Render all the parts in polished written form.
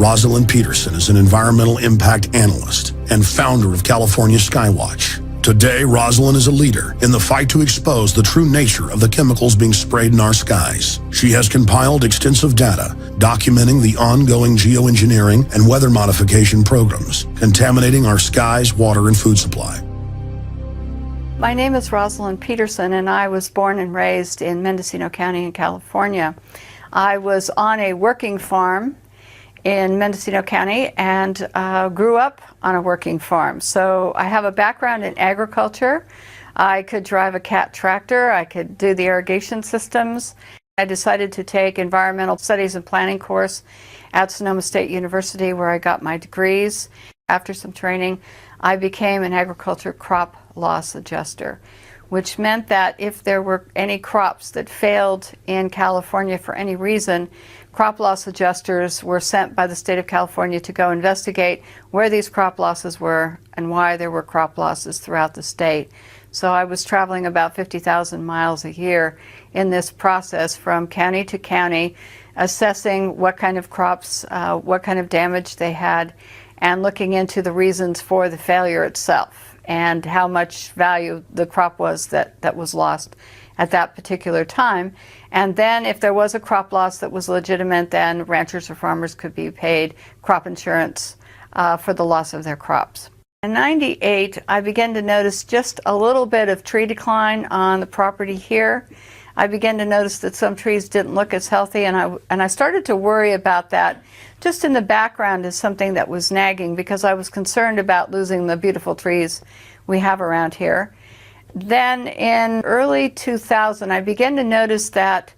Rosalind Peterson is an environmental impact analyst and founder of California Skywatch. Today, Rosalind is a leader in the fight to expose the true nature of the chemicals being sprayed in our skies. She has compiled extensive data documenting the ongoing geoengineering and weather modification programs contaminating our skies, water, and food supply. My name is Rosalind Peterson, and I was born and raised in Mendocino County in California. I was on a working farm in Mendocino County and grew up on a working farm. So I have a background in agriculture. I could drive a cat tractor. I could do the irrigation systems. I decided to take environmental studies and planning course at Sonoma State University, where I got my degrees. After some training, I became an agriculture crop loss adjuster, which meant that if there were any crops that failed in California for any reason, crop loss adjusters were sent by the state of California to go investigate where these crop losses were and why there were crop losses throughout the state. So I was traveling about 50,000 miles a year in this process from county to county, assessing what kind of crops, what kind of damage they had, and looking into the reasons for the failure itself and how much value the crop was that was lost at that particular time. And then if there was a crop loss that was legitimate, then ranchers or farmers could be paid crop insurance for the loss of their crops. In '98, I began to notice just a little bit of tree decline on the property here. I began to notice that some trees didn't look as healthy, and I started to worry about that just in the background as something that was nagging, because I was concerned about losing the beautiful trees we have around here. Then in early 2000, I began to notice that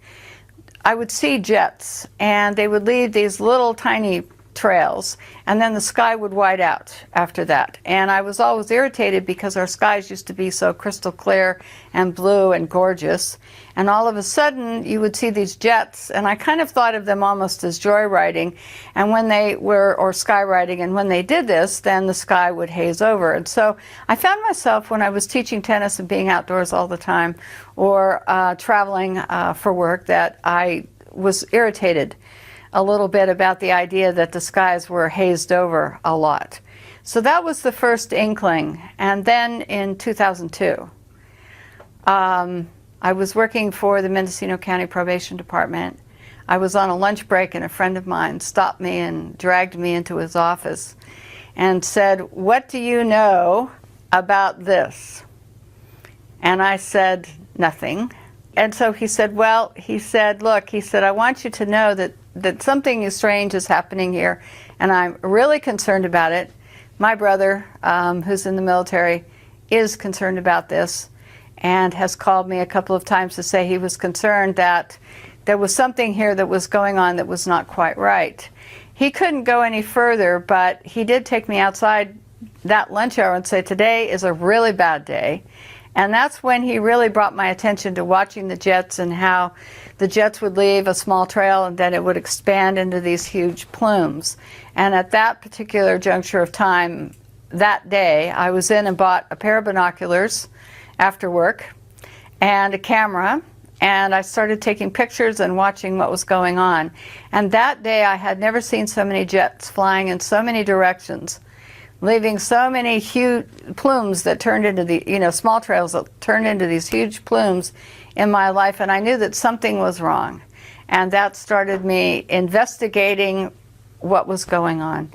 I would see jets, and they would leave these little tiny trails, and then the sky would white out after that. And I was always irritated because our skies used to be so crystal clear and blue and gorgeous, and all of a sudden you would see these jets, and I kind of thought of them almost as joyriding, and when they were, or skywriting, and when they did this, then the sky would haze over. And so I found myself, when I was teaching tennis and being outdoors all the time, or traveling for work, that I was irritated a little bit about the idea that the skies were hazed over a lot. So that was the first inkling. And then in 2002, I was working for the Mendocino County Probation Department. I was on a lunch break, and a friend of mine stopped me and dragged me into his office and said, "What do you know about this?" And I said, "Nothing." And so he said, "Well," he said, "look," he said, "I want you to know that something strange is happening here, and I'm really concerned about it. My brother, who's in the military, is concerned about this and has called me a couple of times to say he was concerned that there was something here that was going on that was not quite right." He couldn't go any further, but he did take me outside that lunch hour and say, "Today is a really bad day." And that's when he really brought my attention to watching the jets, and how the jets would leave a small trail and then it would expand into these huge plumes. And at that particular juncture of time, that day, I was in and bought a pair of binoculars after work and a camera, and I started taking pictures and watching what was going on. And that day I had never seen so many jets flying in so many directions, leaving so many huge plumes that turned into the, small trails that turned into these huge plumes in my life. And I knew that something was wrong. And that started me investigating what was going on.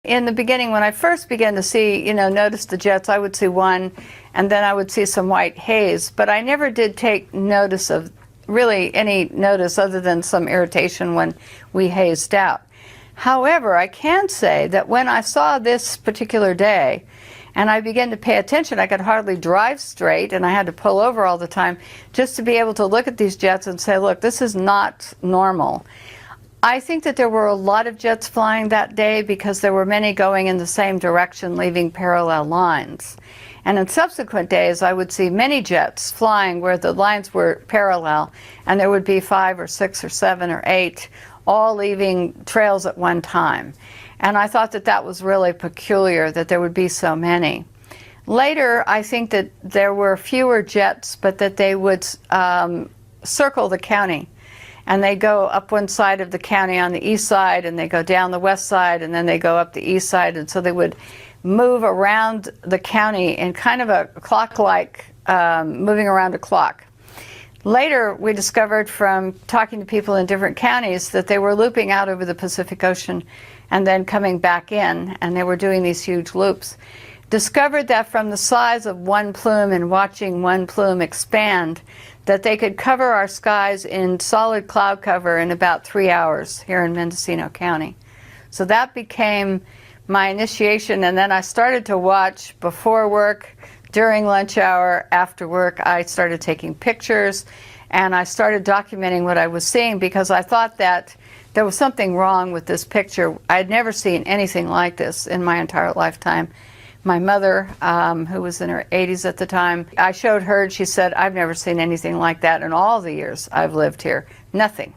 In the beginning, when I first began to see, notice the jets, I would see one, and then I would see some white haze. But I never did take notice of, really any notice other than some irritation when we hazed out. However, I can say that when I saw this particular day and I began to pay attention, I could hardly drive straight, and I had to pull over all the time just to be able to look at these jets and say, look, this is not normal. I think that there were a lot of jets flying that day because there were many going in the same direction, leaving parallel lines. And in subsequent days, I would see many jets flying where the lines were parallel, and there would be 5 or 6 or 7 or 8 all leaving trails at one time. And I thought that that was really peculiar, that there would be so many. Later, I think that there were fewer jets, but that they would circle the county. and they go up one side of the county on the east side, and they go down the west side, and then they go up the east side, and so they would move around the county in kind of a clock-like, moving around a clock. Later, we discovered from talking to people in different counties that they were looping out over the Pacific Ocean and then coming back in, and they were doing these huge loops. Discovered that from the size of one plume and watching one plume expand, that they could cover our skies in solid cloud cover in about 3 hours here in Mendocino County. So that became my initiation, and then I started to watch before work, during lunch hour, after work. I started taking pictures, and I started documenting what I was seeing because I thought that there was something wrong with this picture. I had never seen anything like this in my entire lifetime. My mother, who was in her 80s at the time, I showed her, and she said, "I've never seen anything like that in all the years I've lived here. Nothing."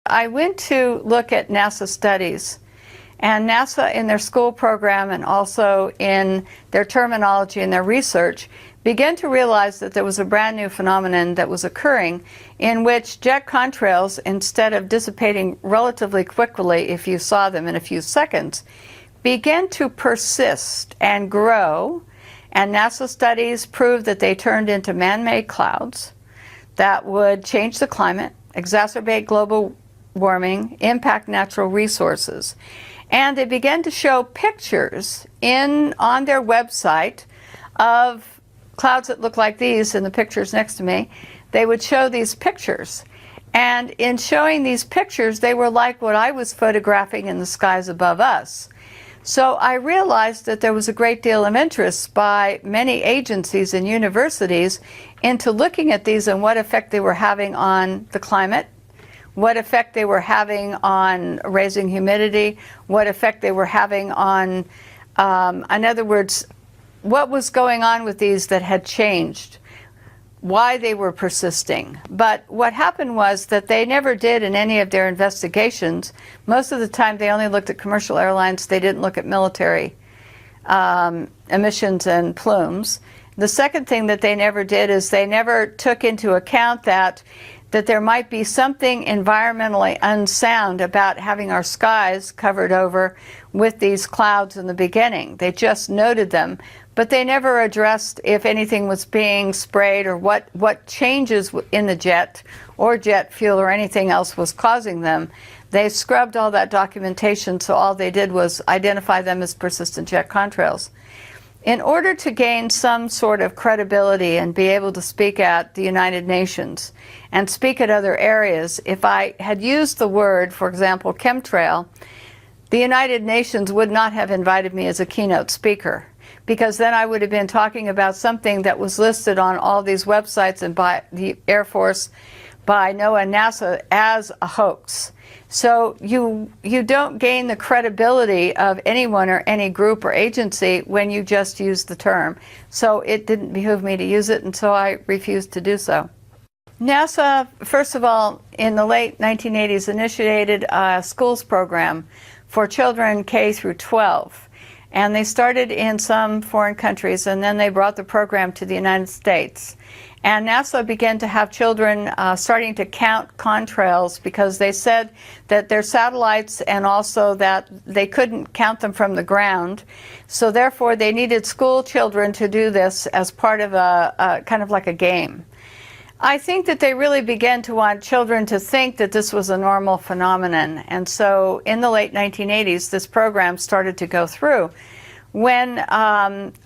I went to look at NASA studies, and NASA in their school program and also in their terminology and their research began to realize that there was a brand new phenomenon that was occurring in which jet contrails, instead of dissipating relatively quickly if you saw them in a few seconds, began to persist and grow, and NASA studies proved that they turned into man-made clouds that would change the climate, exacerbate global warming, impact natural resources. And they began to show pictures on their website of clouds that look like these in the pictures next to me. They would show these pictures. And in showing these pictures, they were like what I was photographing in the skies above us. So I realized that there was a great deal of interest by many agencies and universities into looking at these and what effect they were having on the climate, what effect they were having on raising humidity, what effect they were having on, in other words, what was going on with these that had changed, why they were persisting. But what happened was that they never did in any of their investigations. Most of the time they only looked at commercial airlines. They didn't look at military emissions and plumes. The second thing that they never did is they never took into account that there might be something environmentally unsound about having our skies covered over with these clouds in the beginning. They just noted them, but they never addressed if anything was being sprayed or what changes in the jet or jet fuel or anything else was causing them. They scrubbed all that documentation, so all they did was identify them as persistent jet contrails. In order to gain some sort of credibility and be able to speak at the United Nations and speak at other areas, if I had used the word, for example, chemtrail, the United Nations would not have invited me as a keynote speaker, because then I would have been talking about something that was listed on all these websites and by the Air Force, by NOAA and NASA as a hoax. So you don't gain the credibility of anyone or any group or agency when you just use the term. So it didn't behoove me to use it, and so I refused to do so. NASA, first of all, in the late 1980s, initiated a schools program for children K through 12. And they started in some foreign countries, and then they brought the program to the United States. And NASA began to have children starting to count contrails because they said that their satellites and also that they couldn't count them from the ground. So therefore they needed school children to do this as part of a kind of like a game. I think that they really began to want children to think that this was a normal phenomenon. And so in the late 1980s, this program started to go through. When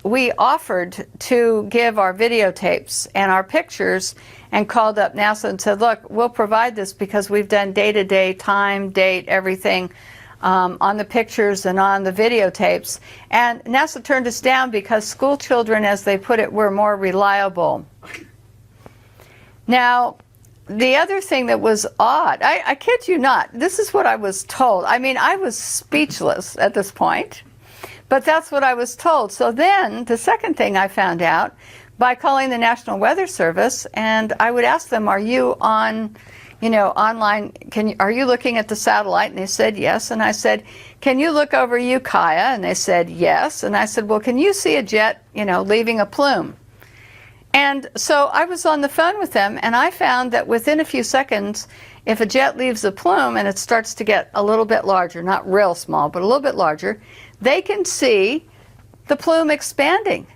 we offered to give our videotapes and our pictures and called up NASA and said, look, we'll provide this because we've done day-to-day, time, date, everything on the pictures and on the videotapes. And NASA turned us down because school children, as they put it, were more reliable. Now, the other thing that was odd, I kid you not, this is what I was told. I mean, I was speechless at this point. But that's what I was told. So then the second thing I found out by calling the National Weather Service, and I would ask them, are you on, online, are you looking at the satellite? And they said yes. And I said, can you look over Ukiah? And they said yes. And I said, well, can you see a jet, leaving a plume? And so I was on the phone with them, and I found that within a few seconds, if a jet leaves the plume and it starts to get a little bit larger, not real small, but a little bit larger, they can see the plume expanding.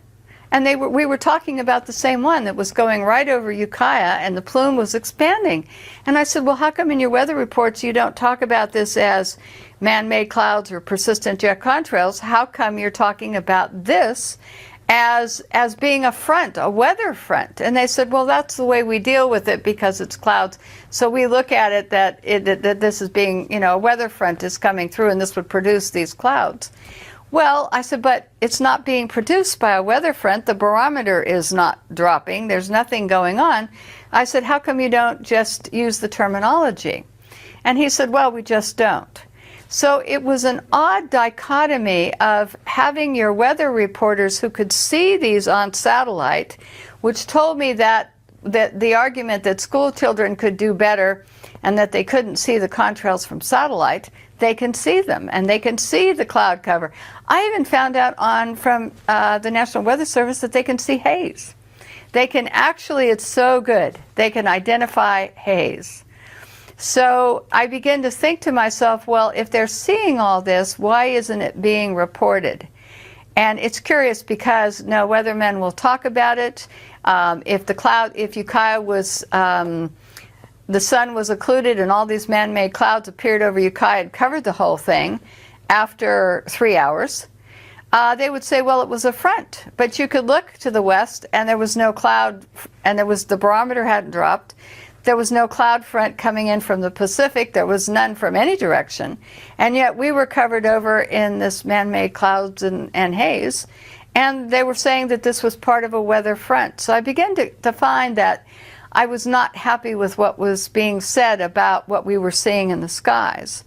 And we were talking about the same one that was going right over Ukiah, and the plume was expanding. And I said, well, how come in your weather reports you don't talk about this as man-made clouds or persistent jet contrails? How come you're talking about this as being a front, a weather front? And they said, well, that's the way we deal with it because it's clouds. So we look at it that this is being, a weather front is coming through and this would produce these clouds. Well, I said, but it's not being produced by a weather front. The barometer is not dropping. There's nothing going on. I said, how come you don't just use the terminology? And he said, well, we just don't. So it was an odd dichotomy of having your weather reporters who could see these on satellite, which told me that the argument that school children could do better and that they couldn't see the contrails from satellite, they can see them and they can see the cloud cover. I even found out from the National Weather Service that they can see haze. They can actually, it's so good, they can identify haze. So I began to think to myself, well, if they're seeing all this, why isn't it being reported? And it's curious because no weathermen will talk about it. If Ukiah was, the sun was occluded and all these man-made clouds appeared over Ukiah and covered the whole thing after 3 hours, they would say, well, it was a front. But you could look to the west and there was no cloud, and the barometer hadn't dropped. There was no cloud front coming in from the Pacific. There was none from any direction. And yet we were covered over in this man-made clouds and haze. And they were saying that this was part of a weather front. So I began to find that I was not happy with what was being said about what we were seeing in the skies.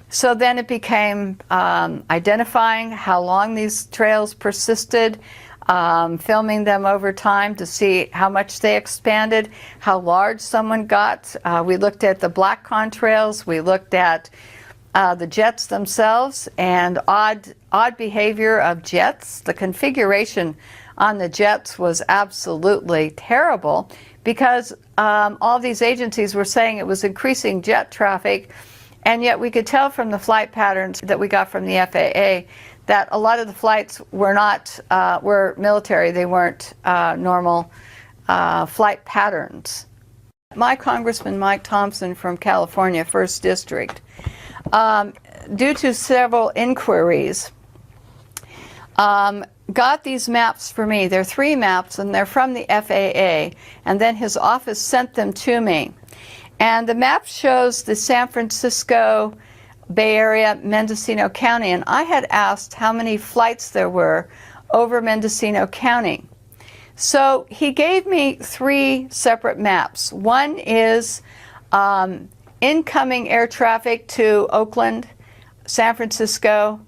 So then it became identifying how long these trails persisted, filming them over time to see how much they expanded, how large someone got. We looked at the black contrails, we looked at the jets themselves, and odd behavior of jets. The configuration on the jets was absolutely terrible because all these agencies were saying it was increasing jet traffic, and yet we could tell from the flight patterns that we got from the FAA that a lot of the flights were military. They weren't normal flight patterns. My Congressman Mike Thompson from California, 1st District, due to several inquiries, got these maps for me. They're 3 maps and they're from the FAA, and then his office sent them to me. And the map shows the San Francisco Bay Area, Mendocino County, and I had asked how many flights there were over Mendocino County. So he gave me 3 separate maps. One is incoming air traffic to Oakland, San Francisco,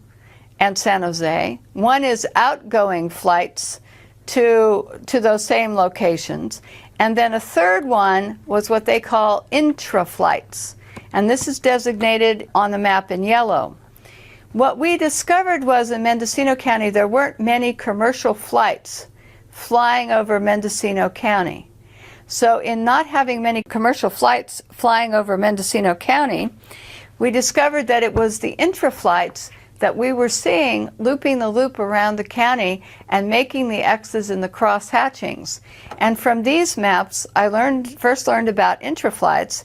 and San Jose. One is outgoing flights to those same locations. And then a third one was what they call intra-flights. And this is designated on the map in yellow. What we discovered was in Mendocino County there weren't many commercial flights flying over Mendocino County. So in not having many commercial flights flying over Mendocino County, we discovered that it was the intra-flights that we were seeing looping the loop around the county and making the X's in the cross hatchings. And from these maps, I first learned about intra-flights.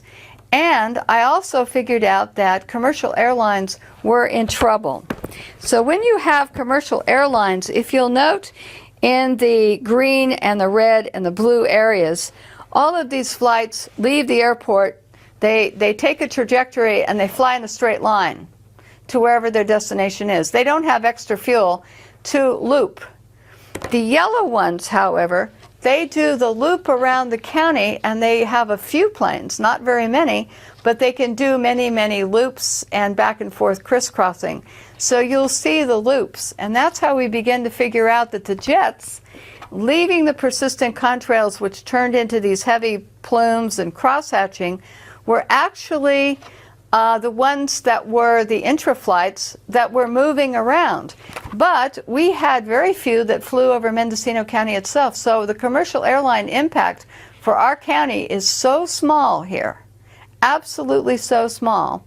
And I also figured out that commercial airlines were in trouble. So when you have commercial airlines, if you'll note in the green and the red and the blue areas, all of these flights leave the airport, they take a trajectory and they fly in a straight line to wherever their destination is. They don't have extra fuel to loop. The yellow ones, however, they do the loop around the county, and they have a few planes, not very many, but they can do many, many loops and back and forth crisscrossing. So you'll see the loops, and that's how we begin to figure out that the jets, leaving the persistent contrails, which turned into these heavy plumes and cross-hatching, were actually the ones that were the intra-flights that were moving around. But we had very few that flew over Mendocino County itself. So the commercial airline impact for our county is so small here, absolutely so small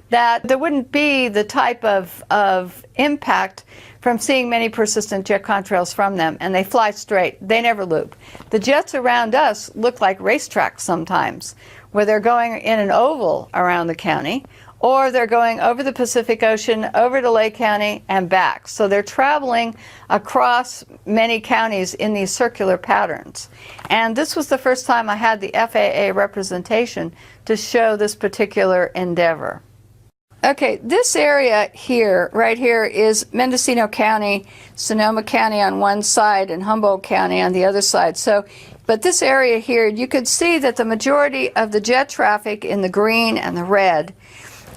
that there wouldn't be the type of impact from seeing many persistent jet contrails from them, and they fly straight. They never loop. The jets around us look like racetracks sometimes, where they're going in an oval around the county, or they're going over the Pacific Ocean, over to Lake County, and back. So they're traveling across many counties in these circular patterns. And this was the first time I had the FAA representation to show this particular endeavor. Okay, this area here, right here, is Mendocino County, Sonoma County on one side, and Humboldt County on the other side. So, but this area here, you could see that the majority of the jet traffic in the green and the red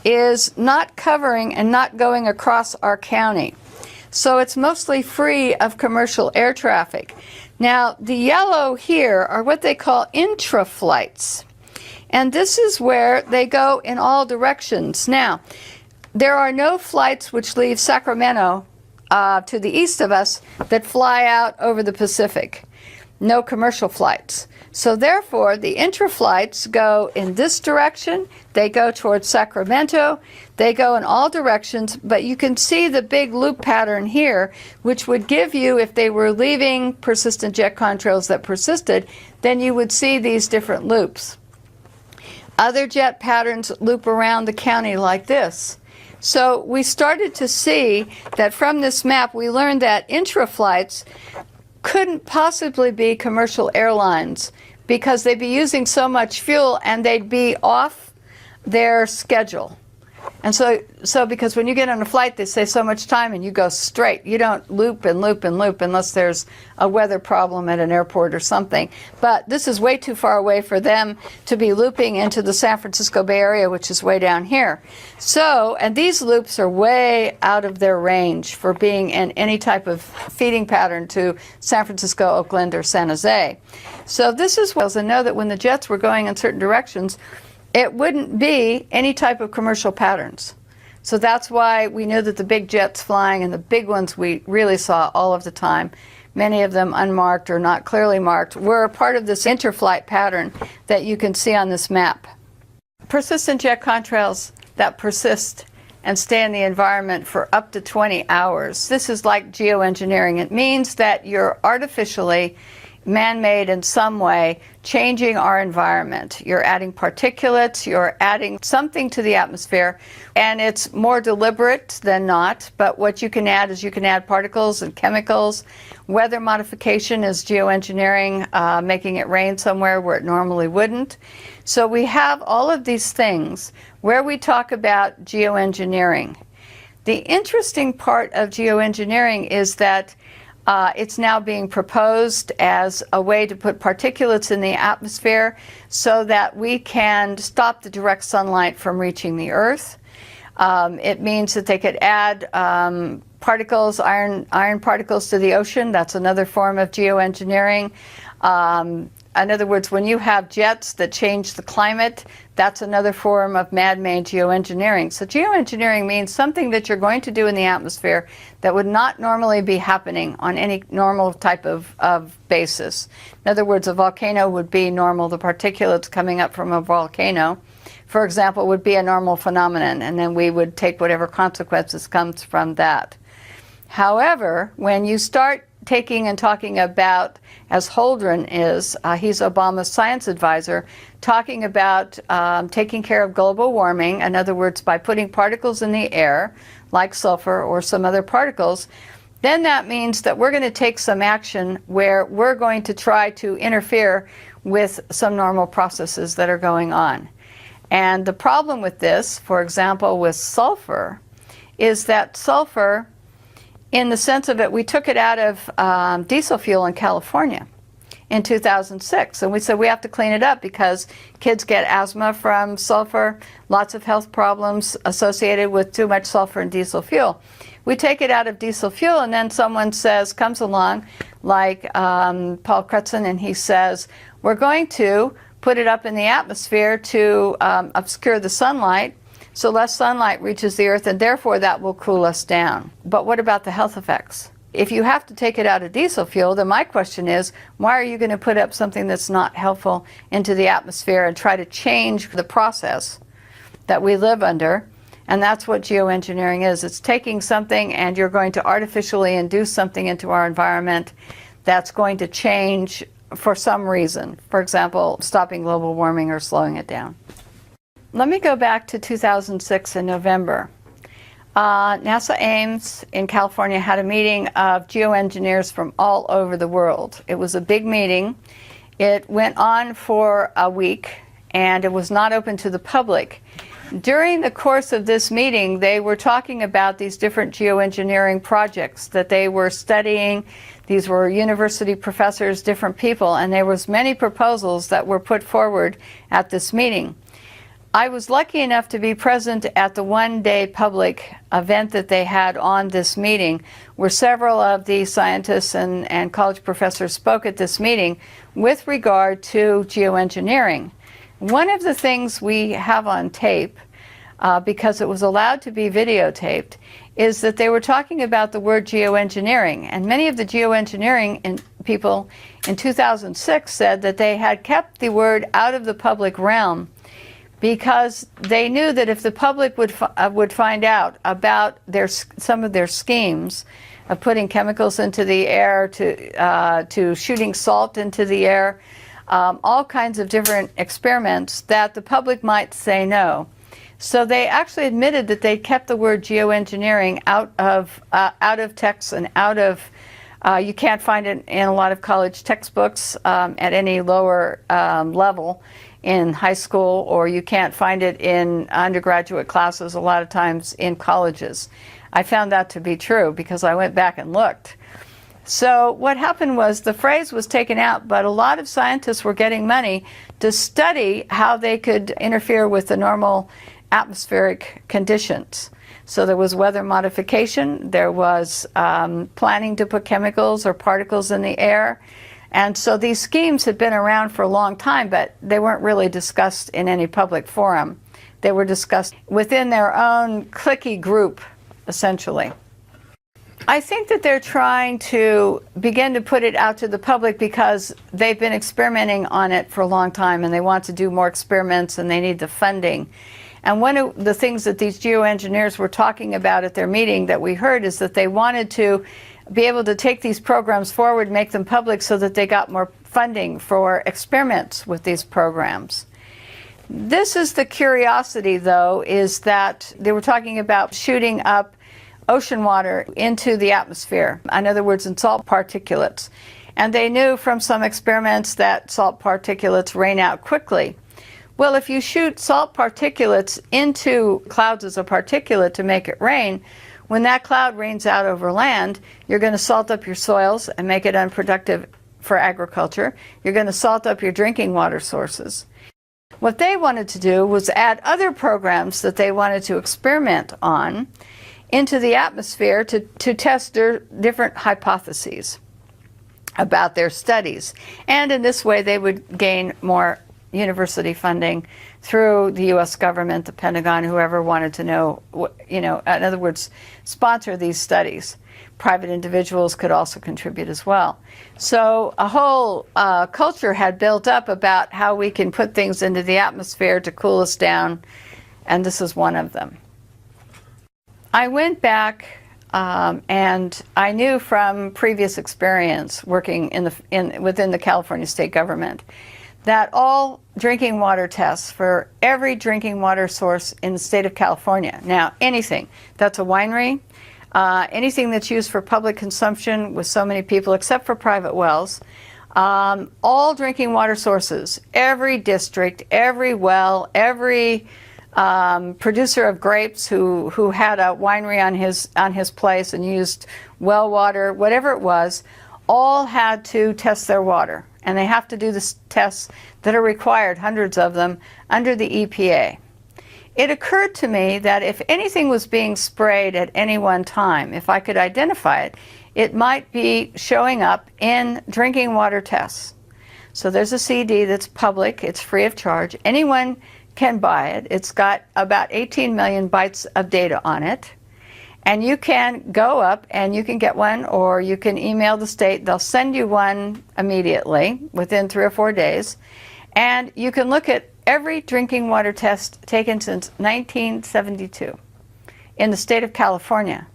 is not covering and not going across our county. So it's mostly free of commercial air traffic. Now, the yellow here are what they call intra-flights. And this is where they go in all directions. Now, there are no flights which leave Sacramento to the east of us that fly out over the Pacific. No commercial flights. So therefore, the intra-flights go in this direction. They go towards Sacramento. They go in all directions, but you can see the big loop pattern here, which would give you, if they were leaving persistent jet contrails that persisted, then you would see these different loops. Other jet patterns loop around the county like this. So we started to see that from this map, we learned that intra-flights couldn't possibly be commercial airlines because they'd be using so much fuel and they'd be off their schedule. And so because when you get on a flight, they say so much time and you go straight. You don't loop and loop and loop unless there's a weather problem at an airport or something. But this is way too far away for them to be looping into the San Francisco Bay Area, which is way down here. So, and these loops are way out of their range for being in any type of feeding pattern to San Francisco, Oakland, or San Jose. So this is what I know that when the jets were going in certain directions, it wouldn't be any type of commercial patterns. So that's why we knew that the big jets flying, and the big ones we really saw all of the time, many of them unmarked or not clearly marked, were a part of this interflight pattern that you can see on this map. Persistent jet contrails that persist and stay in the environment for up to 20 hours. This is like geoengineering. It means that you're artificially man-made in some way, changing our environment. You're adding particulates, you're adding something to the atmosphere, and it's more deliberate than not, but what you can add is you can add particles and chemicals. Weather modification is geoengineering, making it rain somewhere where it normally wouldn't. So we have all of these things where we talk about geoengineering. The interesting part of geoengineering is that it's now being proposed as a way to put particulates in the atmosphere so that we can stop the direct sunlight from reaching the Earth. It means that they could add particles, iron particles to the ocean. That's another form of geoengineering. In other words, when you have jets that change the climate, that's another form of man-made geoengineering. So geoengineering means something that you're going to do in the atmosphere that would not normally be happening on any normal type of basis. In other words, a volcano would be normal. The particulates coming up from a volcano, for example, would be a normal phenomenon, and then we would take whatever consequences comes from that. However, when you start taking and talking about, as Holdren is, he's Obama's science advisor, talking about taking care of global warming, in other words, by putting particles in the air, like sulfur or some other particles, then that means that we're going to take some action where we're going to try to interfere with some normal processes that are going on. And the problem with this, for example, with sulfur, is that sulfur, in the sense of it, we took it out of diesel fuel in California in 2006. And we said we have to clean it up because kids get asthma from sulfur, lots of health problems associated with too much sulfur in diesel fuel. We take it out of diesel fuel, and then someone comes along, like Paul Crutzen, and he says, we're going to put it up in the atmosphere to obscure the sunlight, so less sunlight reaches the Earth, and therefore that will cool us down. But what about the health effects? If you have to take it out of diesel fuel, then my question is, why are you going to put up something that's not helpful into the atmosphere and try to change the process that we live under? And that's what geoengineering is. It's taking something and you're going to artificially induce something into our environment that's going to change for some reason. For example, stopping global warming or slowing it down. Let me go back to 2006 in November. NASA Ames in California had a meeting of geoengineers from all over the world. It was a big meeting. It went on for a week and it was not open to the public. During the course of this meeting, they were talking about these different geoengineering projects that they were studying. These were university professors, different people, and there was many proposals that were put forward at this meeting. I was lucky enough to be present at the one-day public event that they had on this meeting, where several of the scientists and college professors spoke at this meeting with regard to geoengineering. One of the things we have on tape, because it was allowed to be videotaped, is that they were talking about the word geoengineering. And many of the geoengineering people in 2006 said that they had kept the word out of the public realm because they knew that if the public would find out about some of their schemes of putting chemicals into the air, to shooting salt into the air, all kinds of different experiments, that the public might say no. So they actually admitted that they kept the word geoengineering out of texts and out of, you can't find it in a lot of college textbooks at any lower level in high school, or you can't find it in undergraduate classes a lot of times in colleges. I found that to be true because I went back and looked. So what happened was the phrase was taken out, but a lot of scientists were getting money to study how they could interfere with the normal atmospheric conditions. So there was weather modification, there was planning to put chemicals or particles in the air. And so these schemes had been around for a long time, but they weren't really discussed in any public forum. They were discussed within their own cliquey group, essentially. I think that they're trying to begin to put it out to the public because they've been experimenting on it for a long time and they want to do more experiments and they need the funding. And one of the things that these geoengineers were talking about at their meeting that we heard is that they wanted to be able to take these programs forward, make them public so that they got more funding for experiments with these programs. This is the curiosity, though, is that they were talking about shooting up ocean water into the atmosphere, in other words, in salt particulates. And they knew from some experiments that salt particulates rain out quickly. Well, if you shoot salt particulates into clouds as a particulate to make it rain, when that cloud rains out over land, you're going to salt up your soils and make it unproductive for agriculture. You're going to salt up your drinking water sources. What they wanted to do was add other programs that they wanted to experiment on into the atmosphere to test their different hypotheses about their studies. And in this way, they would gain more university funding through the U.S. government, the Pentagon, whoever wanted to know, in other words, sponsor these studies. Private individuals could also contribute as well. So a whole culture had built up about how we can put things into the atmosphere to cool us down, and this is one of them. I went back and I knew from previous experience working within the California state government that all drinking water tests for every drinking water source in the state of California, now anything that's a winery, anything that's used for public consumption with so many people except for private wells, all drinking water sources, every district, every well, every producer of grapes who had a winery on his place and used well water, whatever it was, all had to test their water. And they have to do the tests that are required, hundreds of them, under the EPA. It occurred to me that if anything was being sprayed at any one time, if I could identify it, it might be showing up in drinking water tests. So there's a CD that's public, it's free of charge. Anyone can buy it. It's got about 18 million bytes of data on it. And you can go up and you can get one, or you can email the state. They'll send you one immediately within 3 or 4 days. And you can look at every drinking water test taken since 1972 in the state of California.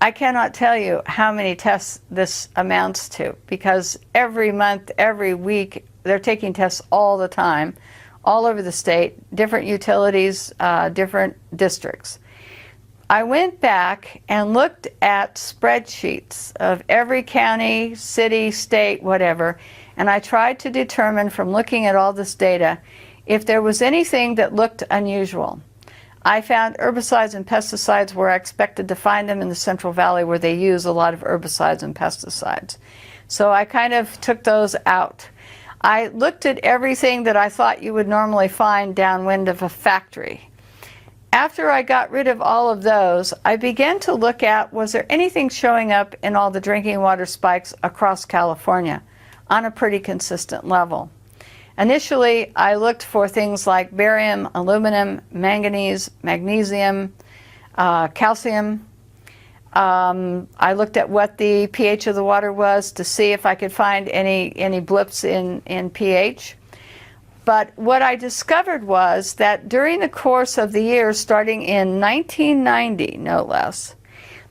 I cannot tell you how many tests this amounts to, because every month, every week, they're taking tests all the time, all over the state, different utilities, different districts. I went back and looked at spreadsheets of every county, city, state, whatever, and I tried to determine from looking at all this data if there was anything that looked unusual. I found herbicides and pesticides where I expected to find them in the Central Valley, where they use a lot of herbicides and pesticides. So I kind of took those out. I looked at everything that I thought you would normally find downwind of a factory. After I got rid of all of those, I began to look at, was there anything showing up in all the drinking water spikes across California on a pretty consistent level? Initially, I looked for things like barium, aluminum, manganese, magnesium, calcium. I looked at what the pH of the water was to see if I could find any blips in pH. But what I discovered was that during the course of the year, starting in 1990, no less,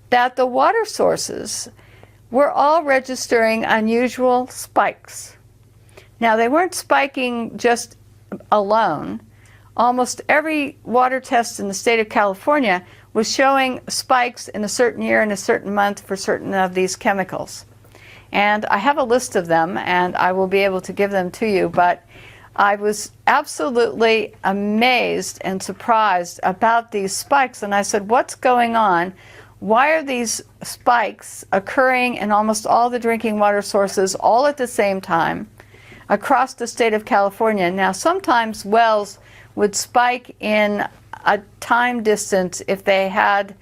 that the water sources were all registering unusual spikes. Now, they weren't spiking just alone. Almost every water test in the state of California was showing spikes in a certain year and a certain month for certain of these chemicals. And I have a list of them, and I will be able to give them to you, but I was absolutely amazed and surprised about these spikes, and I said, what's going on? Why are these spikes occurring in almost all the drinking water sources all at the same time across the state of California? Now, sometimes wells would spike in a time distance if they had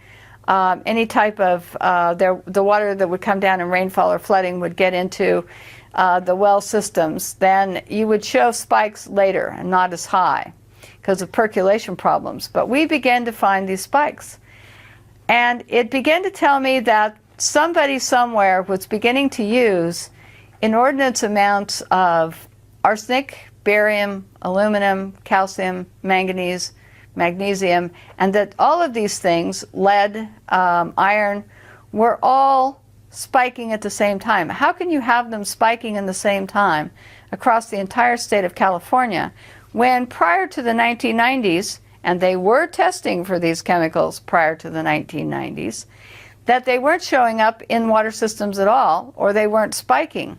any type of, the water that would come down in rainfall or flooding would get into the well systems. Then you would show spikes later and not as high because of percolation problems. But we began to find these spikes. And it began to tell me that somebody somewhere was beginning to use inordinate amounts of arsenic, barium, aluminum, calcium, manganese, magnesium, and that all of these things, lead, iron, were all spiking at the same time. How can you have them spiking in the same time across the entire state of California when prior to the 1990s, and they were testing for these chemicals prior to the 1990s, that they weren't showing up in water systems at all, or they weren't spiking?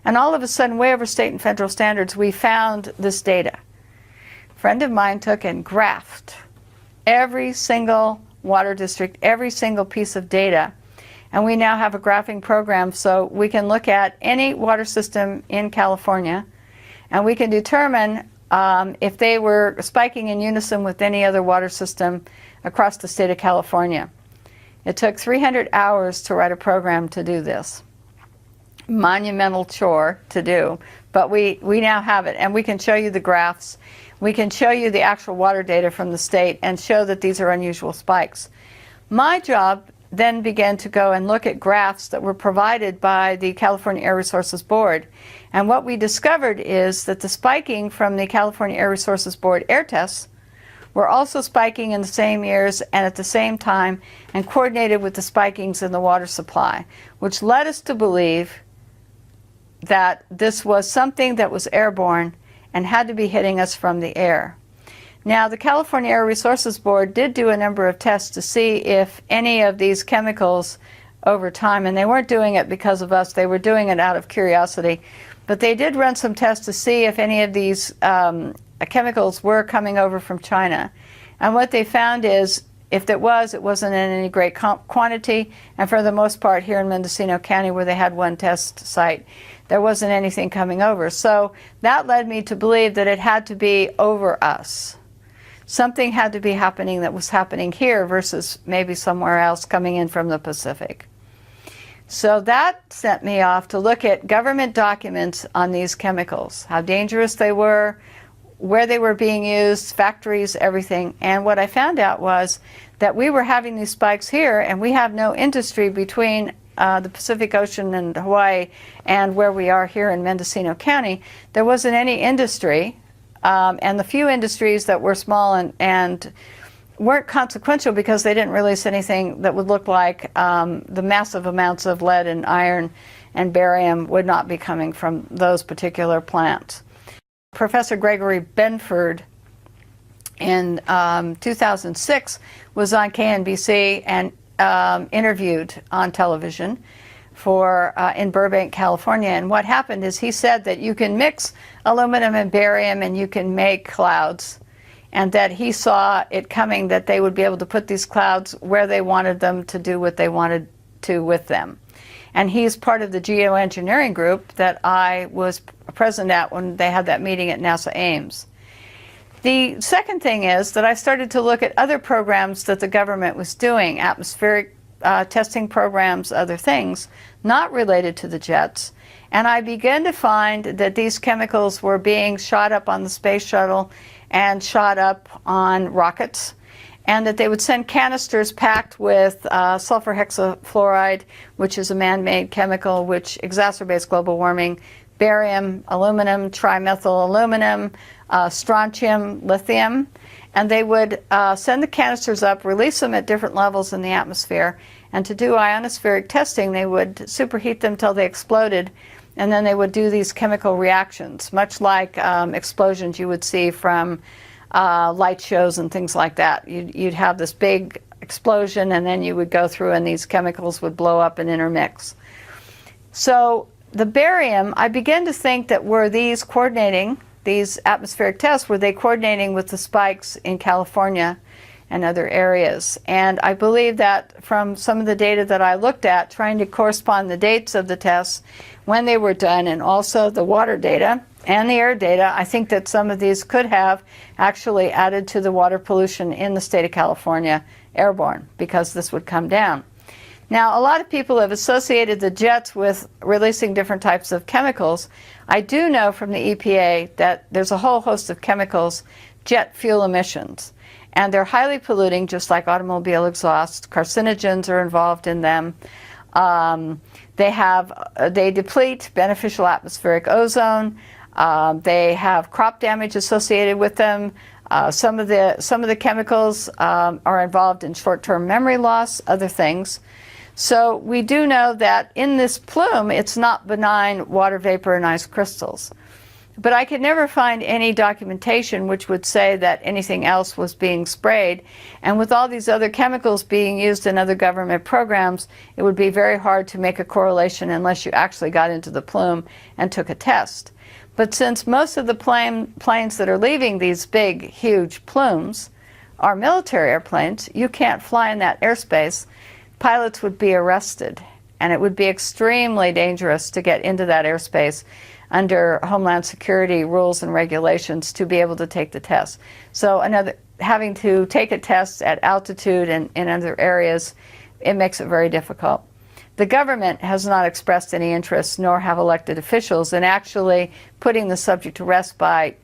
And all of a sudden, way over state and federal standards, we found this data. A friend of mine took and graphed every single water district, every single piece of data, and we now have a graphing program so we can look at any water system in California, and we can determine if they were spiking in unison with any other water system across the state of California. It took 300 hours to write a program to do this. Monumental chore to do, but we now have it, and we can show you the graphs. We can show you the actual water data from the state and show that these are unusual spikes. My job then began to go and look at graphs that were provided by the California Air Resources Board. And what we discovered is that the spiking from the California Air Resources Board air tests were also spiking in the same years and at the same time, and coordinated with the spikings in the water supply, which led us to believe that this was something that was airborne and had to be hitting us from the air. Now, the California Air Resources Board did do a number of tests to see if any of these chemicals over time, and they weren't doing it because of us, they were doing it out of curiosity, but they did run some tests to see if any of these chemicals were coming over from China. And what they found is, if it wasn't in any great quantity, and for the most part here in Mendocino County, where they had one test site, there wasn't anything coming over. So that led me to believe that it had to be over us. Something had to be happening that was happening here versus maybe somewhere else coming in from the Pacific. So that sent me off to look at government documents on these chemicals, how dangerous they were, where they were being used, factories, everything. And what I found out was that we were having these spikes here, and we have no industry between the Pacific Ocean and Hawaii and where we are here in Mendocino County. There wasn't any industry, and the few industries that were small and weren't consequential because they didn't release anything that would look like the massive amounts of lead and iron and barium would not be coming from those particular plants. Professor Gregory Benford in 2006 was on KNBC and interviewed on television in Burbank, California. And what happened is he said that you can mix aluminum and barium and you can make clouds, and that he saw it coming that they would be able to put these clouds where they wanted them to do what they wanted to with them. And he's part of the geoengineering group that I was present at when they had that meeting at NASA Ames. The second thing is that I started to look at other programs that the government was doing, atmospheric testing programs, other things, not related to the jets. And I began to find that these chemicals were being shot up on the space shuttle and shot up on rockets, and that they would send canisters packed with sulfur hexafluoride, which is a man-made chemical which exacerbates global warming, barium, aluminum, trimethyl aluminum, strontium, lithium, and they would send the canisters up, release them at different levels in the atmosphere, and to do ionospheric testing they would superheat them till they exploded, and then they would do these chemical reactions, much like explosions you would see from light shows and things like that. You'd have this big explosion, and then you would go through and these chemicals would blow up and intermix. So the barium, I began to think that were these coordinating, these atmospheric tests, were they coordinating with the spikes in California and other areas? And I believe that from some of the data that I looked at, trying to correspond the dates of the tests, when they were done, and also the water data and the air data, I think that some of these could have actually added to the water pollution in the state of California airborne, because this would come down. Now, a lot of people have associated the jets with releasing different types of chemicals. I do know from the EPA that there's a whole host of chemicals, jet fuel emissions, and they're highly polluting, just like automobile exhaust. Carcinogens are involved in them. They deplete beneficial atmospheric ozone. They have crop damage associated with them. Some of the chemicals are involved in short-term memory loss, other things. So we do know that in this plume, it's not benign water vapor and ice crystals. But I could never find any documentation which would say that anything else was being sprayed. And with all these other chemicals being used in other government programs, it would be very hard to make a correlation unless you actually got into the plume and took a test. But since most of the planes that are leaving these big, huge plumes are military airplanes, you can't fly in that airspace. Pilots would be arrested, and it would be extremely dangerous to get into that airspace under Homeland Security rules and regulations to be able to take the test. So having to take a test at altitude and in other areas, it makes it very difficult. The government has not expressed any interest, nor have elected officials, in actually putting the subject to rest by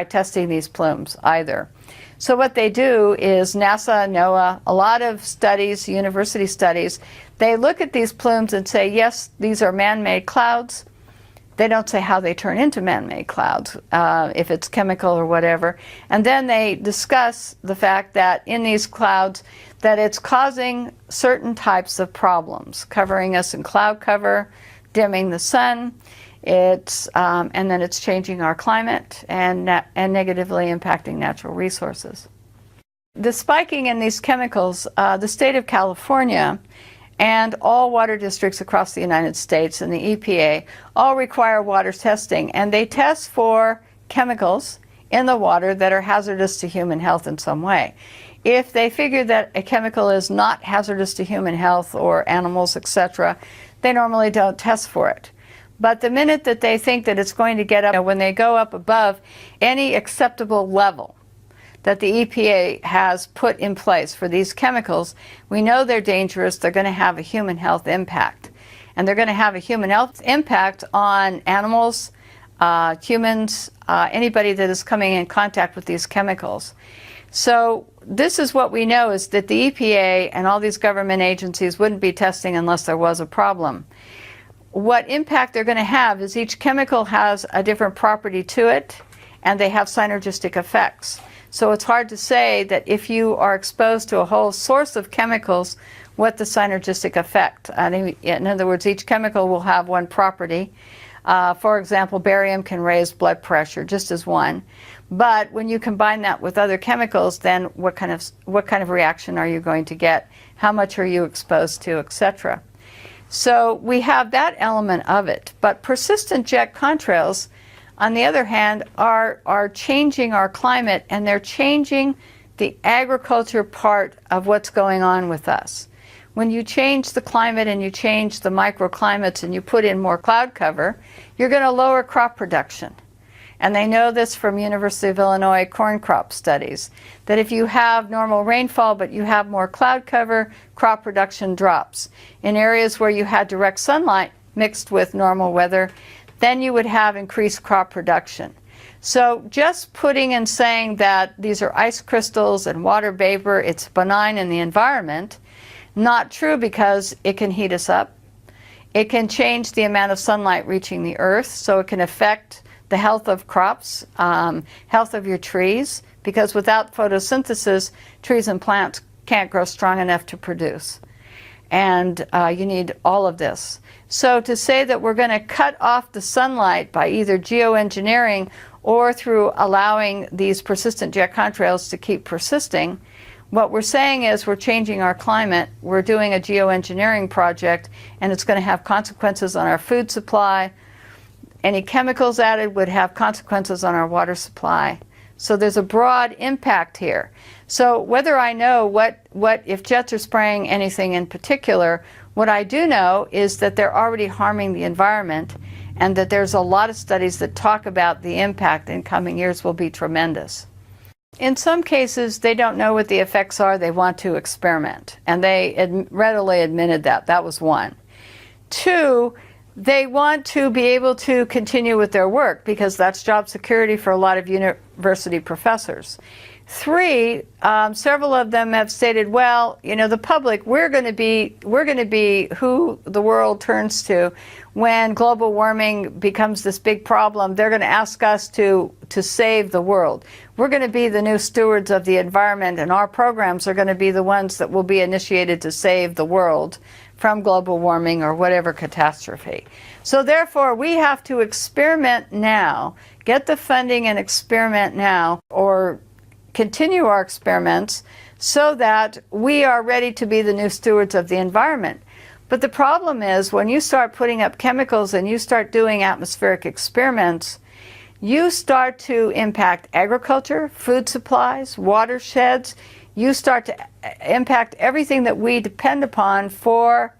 testing these plumes either. So what they do is NASA, NOAA, a lot of studies, university studies, they look at these plumes and say, yes, these are man-made clouds. They don't say how they turn into man-made clouds, if it's chemical or whatever. And then they discuss the fact that in these clouds, that it's causing certain types of problems, covering us in cloud cover, dimming the sun, and then it's changing our climate and negatively impacting natural resources. The spiking in these chemicals, the state of California and all water districts across the United States and the EPA all require water testing, and they test for chemicals in the water that are hazardous to human health in some way. If they figure that a chemical is not hazardous to human health or animals, etc., they normally don't test for it. But the minute that they think that it's going to get up, when they go up above any acceptable level that the EPA has put in place for these chemicals, we know they're dangerous, they're going to have a human health impact. And they're going to have a human health impact on animals, humans, anybody that is coming in contact with these chemicals. So this is what we know, is that the EPA and all these government agencies wouldn't be testing unless there was a problem. What impact they're going to have is each chemical has a different property to it, and they have synergistic effects. So it's hard to say that if you are exposed to a whole source of chemicals, what the synergistic effect. In other words, each chemical will have one property. For example, barium can raise blood pressure, just as one. But when you combine that with other chemicals, then what kind of reaction are you going to get? How much are you exposed to, etc.? So we have that element of it. But persistent jet contrails, on the other hand, are changing our climate, and they're changing the agriculture part of what's going on with us. When you change the climate and you change the microclimates and you put in more cloud cover, you're going to lower crop production. And they know this from University of Illinois corn crop studies, that if you have normal rainfall but you have more cloud cover, crop production drops. In areas where you had direct sunlight mixed with normal weather, then you would have increased crop production. So just putting and saying that these are ice crystals and water vapor, it's benign in the environment, not true, because it can heat us up. It can change the amount of sunlight reaching the earth, so it can affect the health of crops, health of your trees, because without photosynthesis, trees and plants can't grow strong enough to produce. And you need all of this. So to say that we're going to cut off the sunlight by either geoengineering or through allowing these persistent jet contrails to keep persisting, what we're saying is we're changing our climate, we're doing a geoengineering project, and it's going to have consequences on our food supply. Any chemicals added would have consequences on our water supply. So there's a broad impact here. So whether I know what if jets are spraying anything in particular, what I do know is that they're already harming the environment, and that there's a lot of studies that talk about the impact in coming years will be tremendous. In some cases, they don't know what the effects are. They want to experiment, and they readily admitted that. That was one. Two, they want to be able to continue with their work, because that's job security for a lot of university professors. Three, several of them have stated, well, you know, the public, we're going to be who the world turns to when global warming becomes this big problem. They're going to ask us to save the world. We're going to be the new stewards of the environment, and our programs are going to be the ones that will be initiated to save the world from global warming or whatever catastrophe. So therefore, we have to experiment now, get the funding and experiment now, or continue our experiments so that we are ready to be the new stewards of the environment. But the problem is, when you start putting up chemicals and you start doing atmospheric experiments, you start to impact agriculture, food supplies, watersheds. You start to impact everything that we depend upon for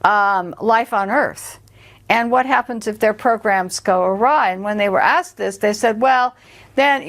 life on Earth. And what happens if their programs go awry? And when they were asked this, they said, well, then,